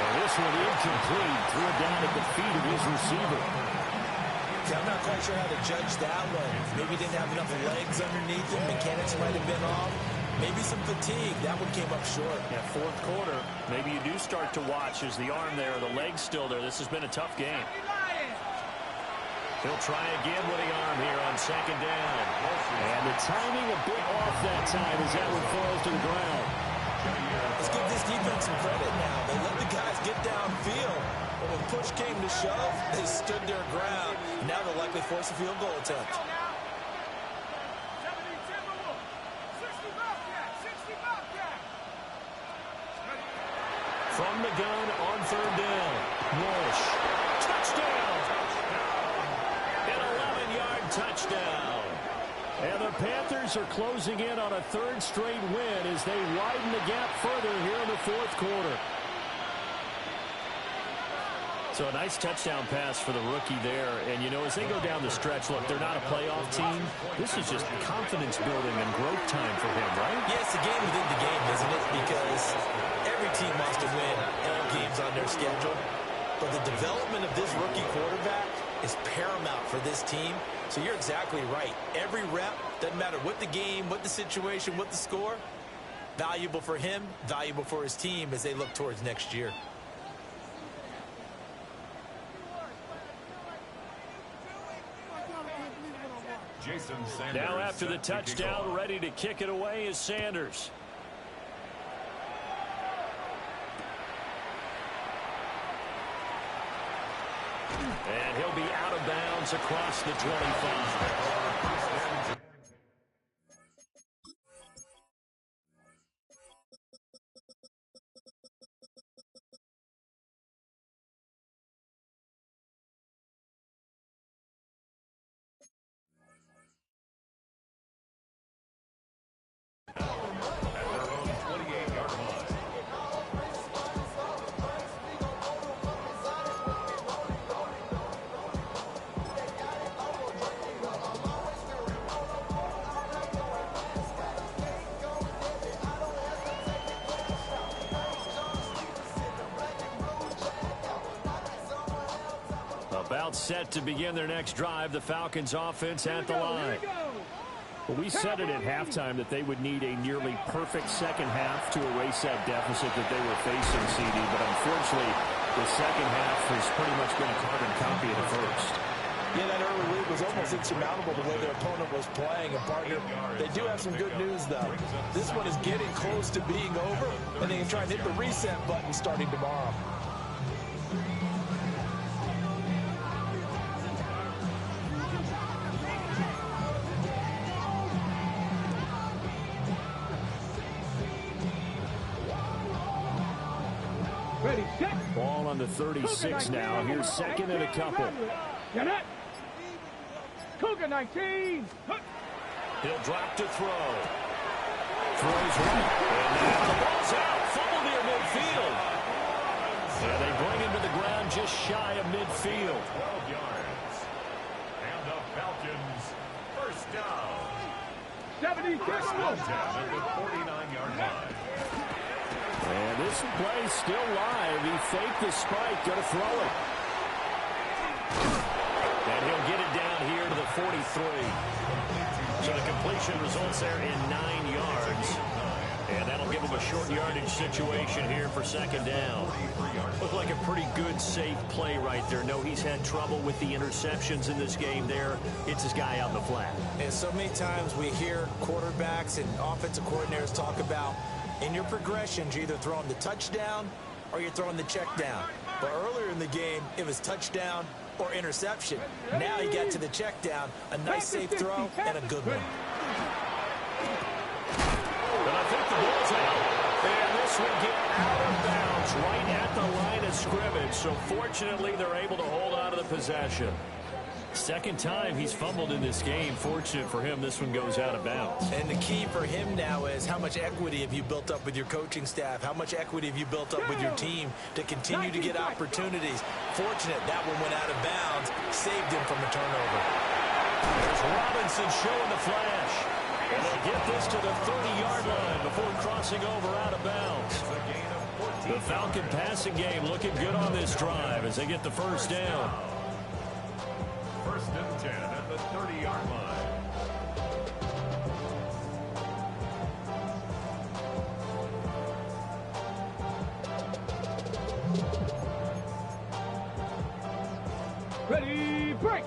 [SPEAKER 5] And this one incomplete. Threw it down at the feet of his receiver.
[SPEAKER 2] Yeah, I'm not quite sure how to judge that one. Maybe didn't have enough legs underneath him. Mechanics might have been off. Maybe some fatigue. That one came up short.
[SPEAKER 5] Yeah, fourth quarter. Maybe you do start to watch as the arm there, the leg's still there. This has been a tough game.
[SPEAKER 1] He'll try again with the arm here on 2nd down.
[SPEAKER 5] And the timing a bit off that time as that one falls to the ground.
[SPEAKER 2] Let's give this defense some credit now. They let the guys get downfield. But when push came to shove, they stood their ground. Now they'll likely force a field goal attempt.
[SPEAKER 1] From the gun on 3rd down. Walsh. Touchdown. An 11-yard touchdown.
[SPEAKER 5] And the Panthers are closing in on a 3rd straight win as they widen the gap further here in the fourth quarter. So a nice touchdown pass for the rookie there. And, you know, as they go down the stretch, look, they're not a playoff team. This is just confidence building and growth time for him, right?
[SPEAKER 2] Yeah, it's a game within the game, isn't it? Because every team wants to win all games on their schedule. But the development of this rookie quarterback is paramount for this team. So you're exactly right. Every rep, doesn't matter what the game, what the situation, what the score, valuable for him, valuable for his team as they look towards next year.
[SPEAKER 1] Now after the touchdown, ready to kick it away is Sanders. And he'll be out of bounds across the 25. About set to begin their next drive. The Falcons offense at the line.
[SPEAKER 5] Well, we said it at halftime that they would need a nearly perfect second half to erase that deficit that they were facing, CD. But unfortunately, the second half has pretty much been a carbon copy of the first.
[SPEAKER 2] Yeah, that early lead was almost insurmountable the way their opponent was playing. And, partner, they do have some good news, though. This one is getting close to being over, and they can try and hit the reset button starting tomorrow.
[SPEAKER 5] Ball on the 36 now. Here's 2nd and a couple.
[SPEAKER 3] Get it. Cougar 19.
[SPEAKER 1] He'll drop to throw. Throws right. And now the ball's out. Fumble near midfield. And they bring him to the ground just shy of midfield.
[SPEAKER 4] 12 yards. And the Falcons, first down.
[SPEAKER 3] 76.
[SPEAKER 4] First and 10 at the 49-yard line.
[SPEAKER 5] This play still live. He faked the spike. Going to throw it. And he'll get it down here to the 43. So the completion results there in 9 yards. And that'll give him a short yardage situation here for second down. Looked like a pretty good, safe play right there. No, he's had trouble with the interceptions in this game there. It's his guy out in the flat.
[SPEAKER 2] And so many times we hear quarterbacks and offensive coordinators talk about in your progressions, you're either throwing the touchdown or you're throwing the check down. But earlier in the game, it was touchdown or interception. Now he got to the check down, a nice safe throw, and a good one.
[SPEAKER 5] But I think the ball's out. And this will get out of bounds right at the line of scrimmage. So fortunately, they're able to hold on to the possession. Second time he's fumbled in this game. Fortunate for him, this one goes out of bounds.
[SPEAKER 2] And the key for him now is how much equity have you built up with your coaching staff? How much equity have you built up with your team to continue to get opportunities? Fortunate that one went out of bounds, saved him from a turnover.
[SPEAKER 5] There's Robinson showing the flash. And they'll get this to the 30-yard line before crossing over out of bounds. The Falcon passing game looking good on this drive as they get the first down.
[SPEAKER 4] First and 10 at the 30-yard line.
[SPEAKER 3] Ready, break.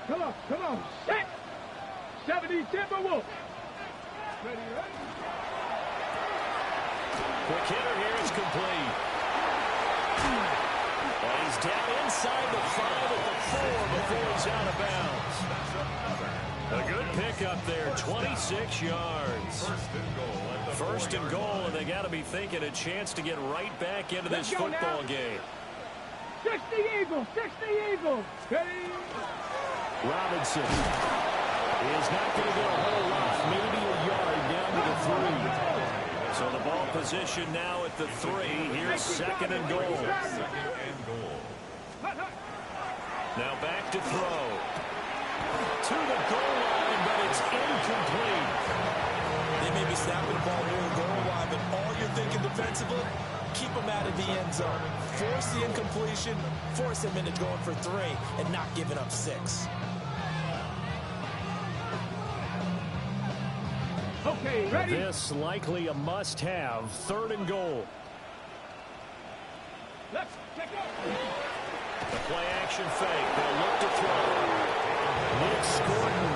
[SPEAKER 3] Come on, set. 70 Timberwolves. Ready, ready.
[SPEAKER 5] Quick hitter here is complete. And he's down inside the 5 at the 4 before he's out of bounds. A good pickup there, 26 yards. First and goal, and they got to be thinking a chance to get right back into this football game.
[SPEAKER 3] 60 Eagles, 60 Eagles. Ready.
[SPEAKER 5] Robinson is not going to get a whole lot, maybe a yard down to the 3. So the ball position now at the 3. Here's second and goal. Now back to throw. To the goal line, but it's incomplete.
[SPEAKER 2] They may be snapping the ball near the goal line, but all you're thinking defensively, keep them out of the end zone. Force the incompletion, force them into going for 3, and not giving up 6.
[SPEAKER 3] Okay, ready?
[SPEAKER 5] This likely a must-have. Third and goal.
[SPEAKER 3] Let's check out.
[SPEAKER 5] The play action fake. They'll look to throw. Nick Scorton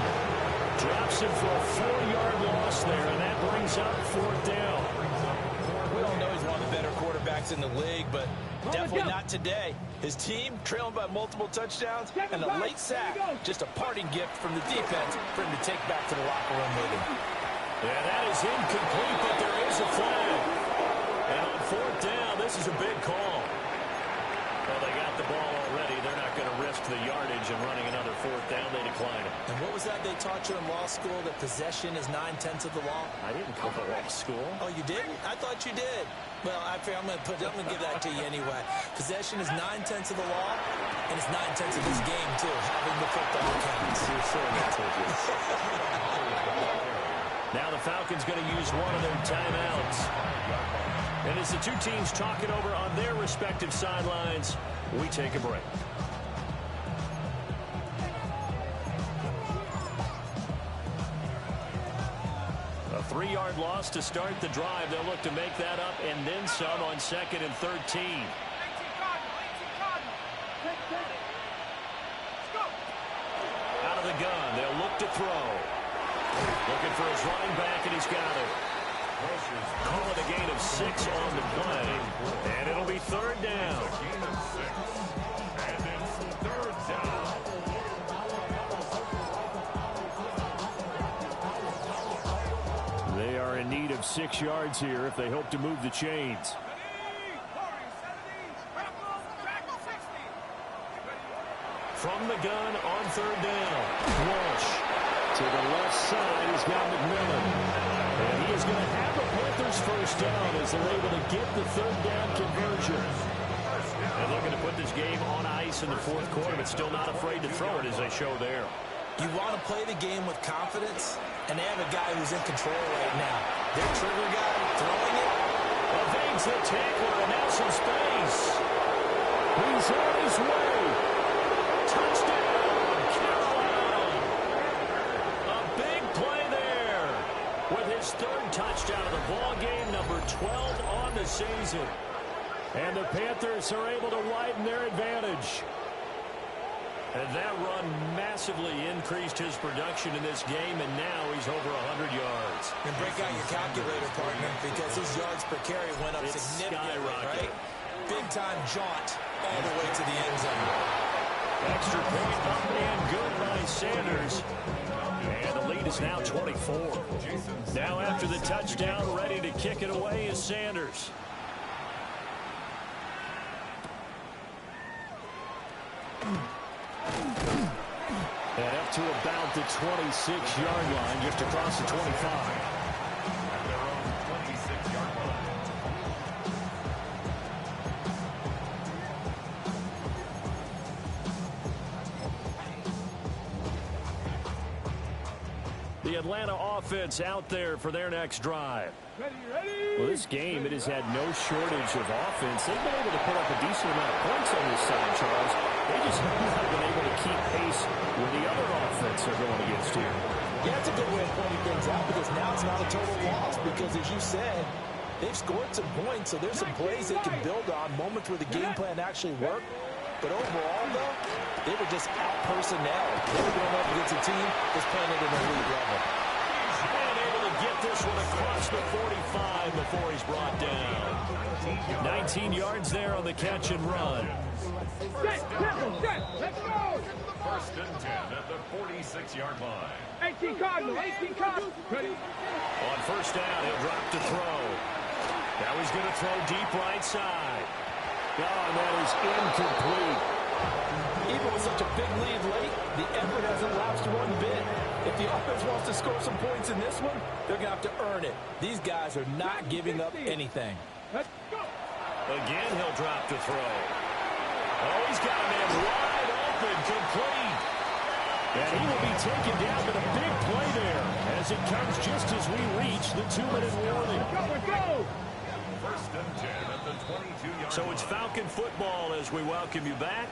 [SPEAKER 5] drops him for a 4-yard loss there, and that brings up fourth down.
[SPEAKER 2] We all know he's one of the better quarterbacks in the league, but definitely not today. His team trailing by multiple touchdowns and a late sack. Just a parting gift from the defense for him to take back to the locker room meeting.
[SPEAKER 5] Yeah, that is incomplete, but there is a flag. And on fourth down, this is a big call. Well, they got the ball already. They're not going to risk the yardage and running another fourth down. They decline it.
[SPEAKER 2] And what was that they taught you in law school, that possession is 9/10 of the law?
[SPEAKER 5] I didn't go to law school.
[SPEAKER 2] Oh, you didn't? I thought you did. Well, I'm going to give that to you anyway. Possession is 9/10 of the law, and it's 9/10 of this game, too, having the football counts.
[SPEAKER 5] You're so litigious. Now the Falcons going to use one of their timeouts. And as the two teams talk it over on their respective sidelines, we take a break. A 3-yard loss to start the drive. They'll look to make that up and then some on 2nd and 13. Out of the gun, they'll look to throw. Looking for his running back, and he's got it. Call it a gain of 6 on the play, and it'll be third down.
[SPEAKER 4] And it's third down.
[SPEAKER 5] They are in need of 6 yards here if they hope to move the chains. From the gun on third down, Walsh to the left side. He's got McMillan. And he is going to have the Panthers first down as they're able to get the third down conversion. And looking to put this game on ice in the fourth quarter, but still not afraid to throw it as they show there.
[SPEAKER 2] You want to play the game with confidence, and they have a guy who's in control right now. Their trigger guy throwing it.
[SPEAKER 1] Evades the tackler, and now some space.
[SPEAKER 5] He's on his way.
[SPEAKER 1] Touchdown, Carolina. A big play there with his third touchdown of the ball game, number 12 on the season.
[SPEAKER 5] And the Panthers are able to widen their advantage.
[SPEAKER 1] And that run massively increased his production in this game, and now he's over 100 yards.
[SPEAKER 2] And break out your calculator, partner, because his yards per carry went up significantly, right? Big-time jaunt all the way to the end zone.
[SPEAKER 1] Extra point up and good by Sanders. And the lead is now 24. Now after the touchdown, ready to kick it away is Sanders.
[SPEAKER 5] And up to about the 26-yard line, just across the 25.
[SPEAKER 4] At their own 26-yard line.
[SPEAKER 1] The Atlanta offense out there for their next drive.
[SPEAKER 3] Ready, ready.
[SPEAKER 5] Well, this game, it has had no shortage of offense. They've been able to put up a decent amount of points on this side, Charles. They just haven't been able to keep pace with the other offense they're going against here.
[SPEAKER 2] Yeah, that's a good way of pointing things out, because now it's not a total loss, because as you said, they've scored some points, so there's some plays they can build on, moments where the game plan actually worked. But overall, though, they were just out-personnel. They were going up against a team that's playing at an elite level.
[SPEAKER 1] And able to get this one across the 45 before he's brought down. 19 yards there on the catch and run.
[SPEAKER 3] Set, tempo, set. Let's go.
[SPEAKER 4] First and 10 at the 46-yard line.
[SPEAKER 3] 18 Cardinal, 18 Cardinal. Ready.
[SPEAKER 1] On first down, he'll drop to throw. Now he's going to throw deep right side.
[SPEAKER 5] Oh, and that is incomplete.
[SPEAKER 2] Even with such a big lead late, the effort hasn't lapsed one bit. If the offense wants to score some points in this one, they're going to have to earn it. These guys are not giving up anything.
[SPEAKER 3] Let's go.
[SPEAKER 1] Again, he'll drop to throw. Oh, he's got a man wide open, complete.
[SPEAKER 5] And he will be taken down, but a big play there as it comes just as we reach the 2-minute warning.
[SPEAKER 3] Go.
[SPEAKER 4] First and 10 at the 22-yard line.
[SPEAKER 1] So it's Falcon football as we welcome you back.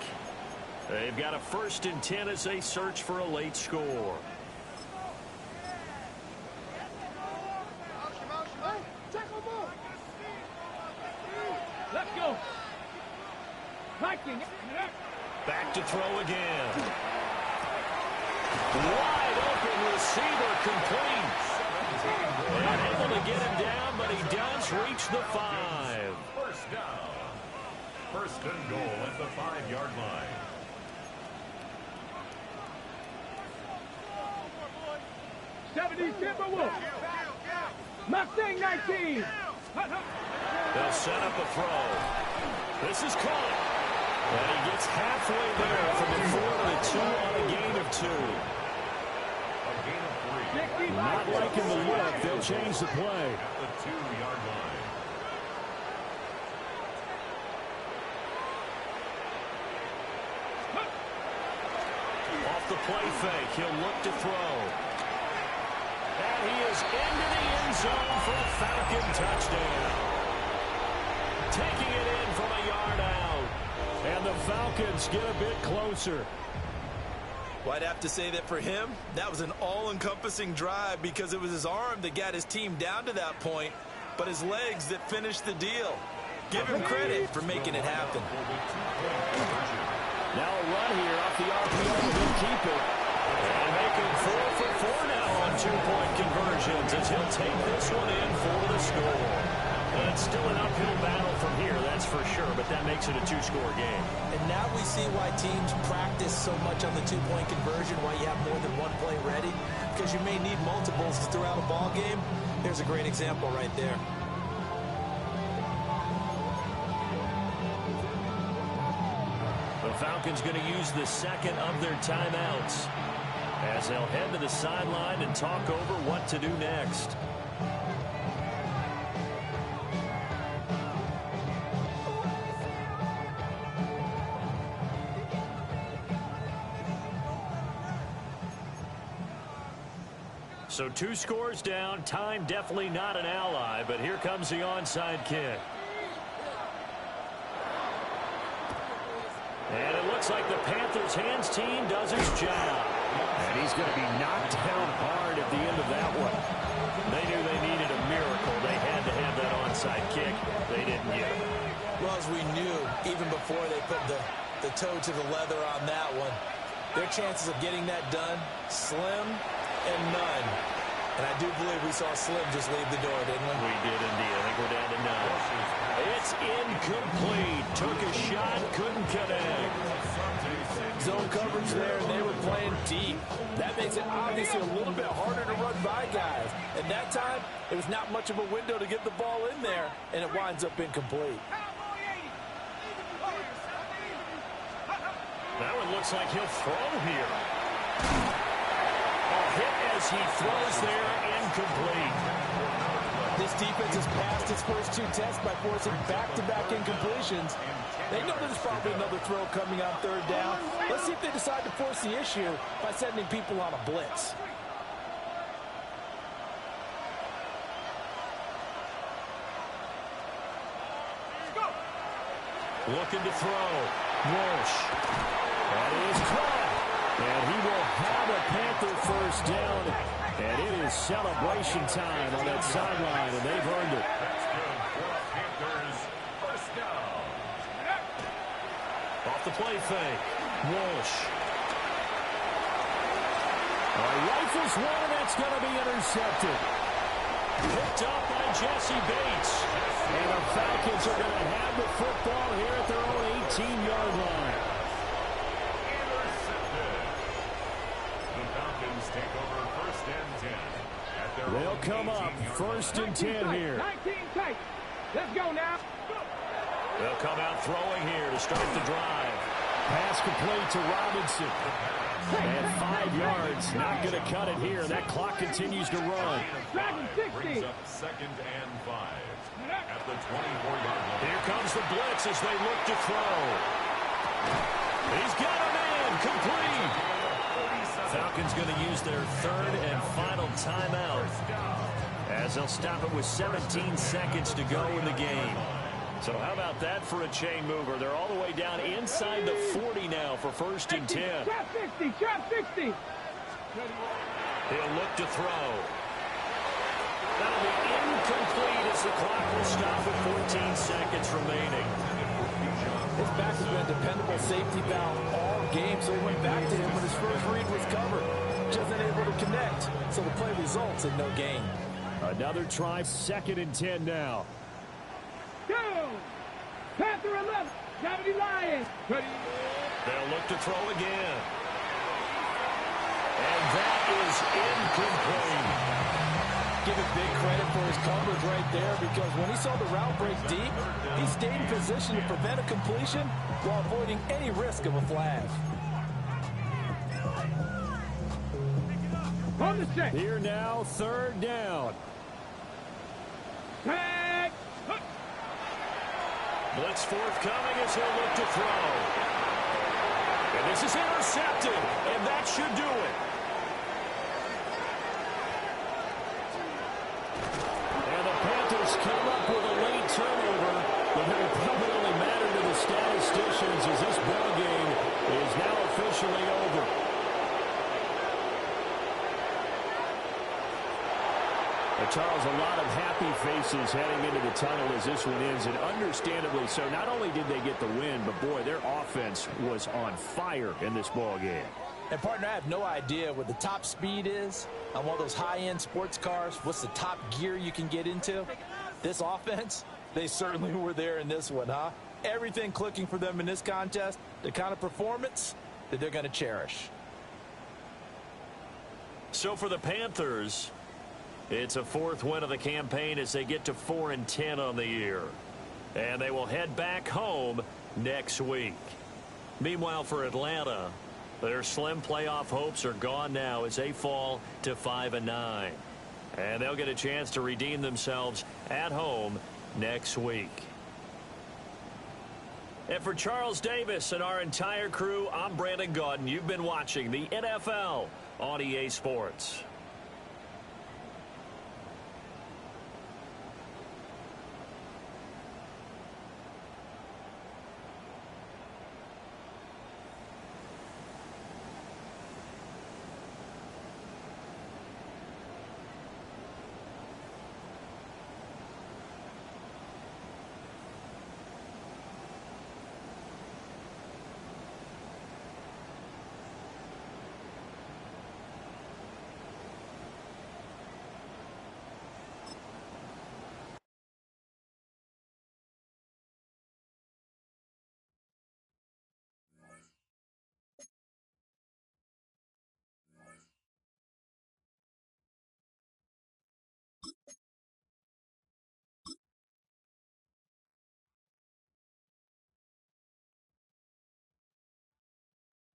[SPEAKER 1] They've got a first and 10 as they search for a late score.
[SPEAKER 3] Let's go. Viking.
[SPEAKER 1] Back to throw again. Wide open receiver, complete. And able to get him down, but he does reach the 5.
[SPEAKER 4] First down. First and goal at the 5-yard line.
[SPEAKER 3] Timberwolf. Mustang 19.
[SPEAKER 1] They'll set up a throw. This is caught. And he gets halfway there from the 4 to the 2 on a gain of 2.
[SPEAKER 4] A gain of 3.
[SPEAKER 5] Not liking the look. They'll change the play.
[SPEAKER 4] At the 2-yard line.
[SPEAKER 1] Off the play fake, he'll look to throw. And he is into the end zone for a Falcon touchdown. Taking it in from a yard out.
[SPEAKER 5] And the Falcons get a bit closer.
[SPEAKER 2] Well, I'd have to say that for him, that was an all-encompassing drive, because it was his arm that got his team down to that point, but his legs that finished the deal. Give him credit for making it happen.
[SPEAKER 5] Now a run here off the RPO. He'll keep it.
[SPEAKER 1] And making 4 for 4 now on 2-point conversions as he'll take this one in for the score. And it's still an uphill battle from here, that's for sure, but that makes it a 2-score game.
[SPEAKER 2] And now we see why teams practice so much on the 2-point conversion, why you have more than one play ready, because you may need multiples throughout a ball game. Here's a great example right there.
[SPEAKER 1] The Falcons going to use the second of their timeouts as they'll head to the sideline and talk over what to do next. So 2 scores down. Time definitely not an ally, but here comes the onside kick. And it looks like the Panthers hands team does its job.
[SPEAKER 5] And he's going to be knocked down hard at the end of that one.
[SPEAKER 1] They knew they needed a miracle. They had to have that onside kick. They didn't get it.
[SPEAKER 2] Well, as we knew, even before they put the toe to the leather on that one, their chances of getting that done, slim and none. And I do believe we saw Slim just leave the door, didn't we?
[SPEAKER 1] We did indeed. I think we're down to 9. It's incomplete. Took a shot, couldn't connect.
[SPEAKER 2] Zone coverage there, and they were playing deep. That makes it obviously a little bit harder to run by guys. And that time, it was not much of a window to get the ball in there, and it winds up incomplete.
[SPEAKER 1] That one looks like he'll throw here. A hit as he throws there, incomplete.
[SPEAKER 2] This defense has passed its first 2 tests by forcing back-to-back incompletions. They know there's probably another throw coming on 3rd down. Let's see if they decide to force the issue by sending people on a blitz.
[SPEAKER 1] Looking to throw. Walsh. That is caught. And he will have a Panther first down. And it is celebration time on that sideline, and they've earned it.
[SPEAKER 4] Panthers first down.
[SPEAKER 1] Off the play fake. Walsh. Rifles one, and that's going to be intercepted. Picked up by Jesse Bates. And the Falcons are going to have the football here at their own 18-yard line.
[SPEAKER 4] Intercepted. The Falcons take over first and 10. At their
[SPEAKER 1] They'll
[SPEAKER 4] own
[SPEAKER 1] come up
[SPEAKER 4] 18-yard
[SPEAKER 1] first
[SPEAKER 4] line.
[SPEAKER 1] and 10 here.
[SPEAKER 3] 19 tight. Let's go now.
[SPEAKER 1] They'll come out throwing here to start the drive. Pass complete to Robinson. And 5 yards. Not going to cut it here. That clock continues to run.
[SPEAKER 4] Brings up 2nd and 5. At the 24-yard line.
[SPEAKER 1] Here comes the blitz as they look to throw. He's got a man. Complete. Falcons going to use their 3rd and final timeout as they'll stop it with 17 seconds to go in the game. So how about that for a chain mover? They're all the way down inside the 40 now for first and 10.
[SPEAKER 3] Trap 60, trap 60.
[SPEAKER 1] He'll look to throw. That'll be incomplete as the clock will stop with 14 seconds remaining.
[SPEAKER 2] His back has been a dependable safety valve all game, so he went back to him when his first read was covered. Just unable to connect, so the play results in no gain.
[SPEAKER 5] Another try, 2nd and 10 now.
[SPEAKER 3] Go. Panther 11. Gravity Lions. Ready.
[SPEAKER 1] They'll look to throw again. And that is incomplete.
[SPEAKER 2] Give it big credit for his coverage right there, because when he saw the route break deep, he stayed in position to prevent a completion while avoiding any risk of a flag.
[SPEAKER 3] On the set.
[SPEAKER 5] Here now, 3rd down.
[SPEAKER 3] Tag.
[SPEAKER 1] Blitz forthcoming as he'll look to throw. And this is intercepted, and that should do it. And the Panthers come up with a late turnover, but it will probably only matter to the statisticians as this ball game is now officially over. Charles, a lot of happy faces heading into the tunnel as this one ends, and understandably so. Not only did they get the win, but boy, their offense was on fire in this ball game.
[SPEAKER 2] And partner, I have no idea what the top speed is on one of those high-end sports cars. What's the top gear you can get into? This offense, they certainly were there in this one, huh? Everything clicking for them in this contest, the kind of performance that they're going to cherish.
[SPEAKER 1] So for the Panthers, it's a 4th win of the campaign as they get to 4-10 on the year. And they will head back home next week. Meanwhile, for Atlanta, their slim playoff hopes are gone now as they fall to 5-9. And they'll get a chance to redeem themselves at home next week. And for Charles Davis and our entire crew, I'm Brandon Gaudin. You've been watching the NFL on EA Sports.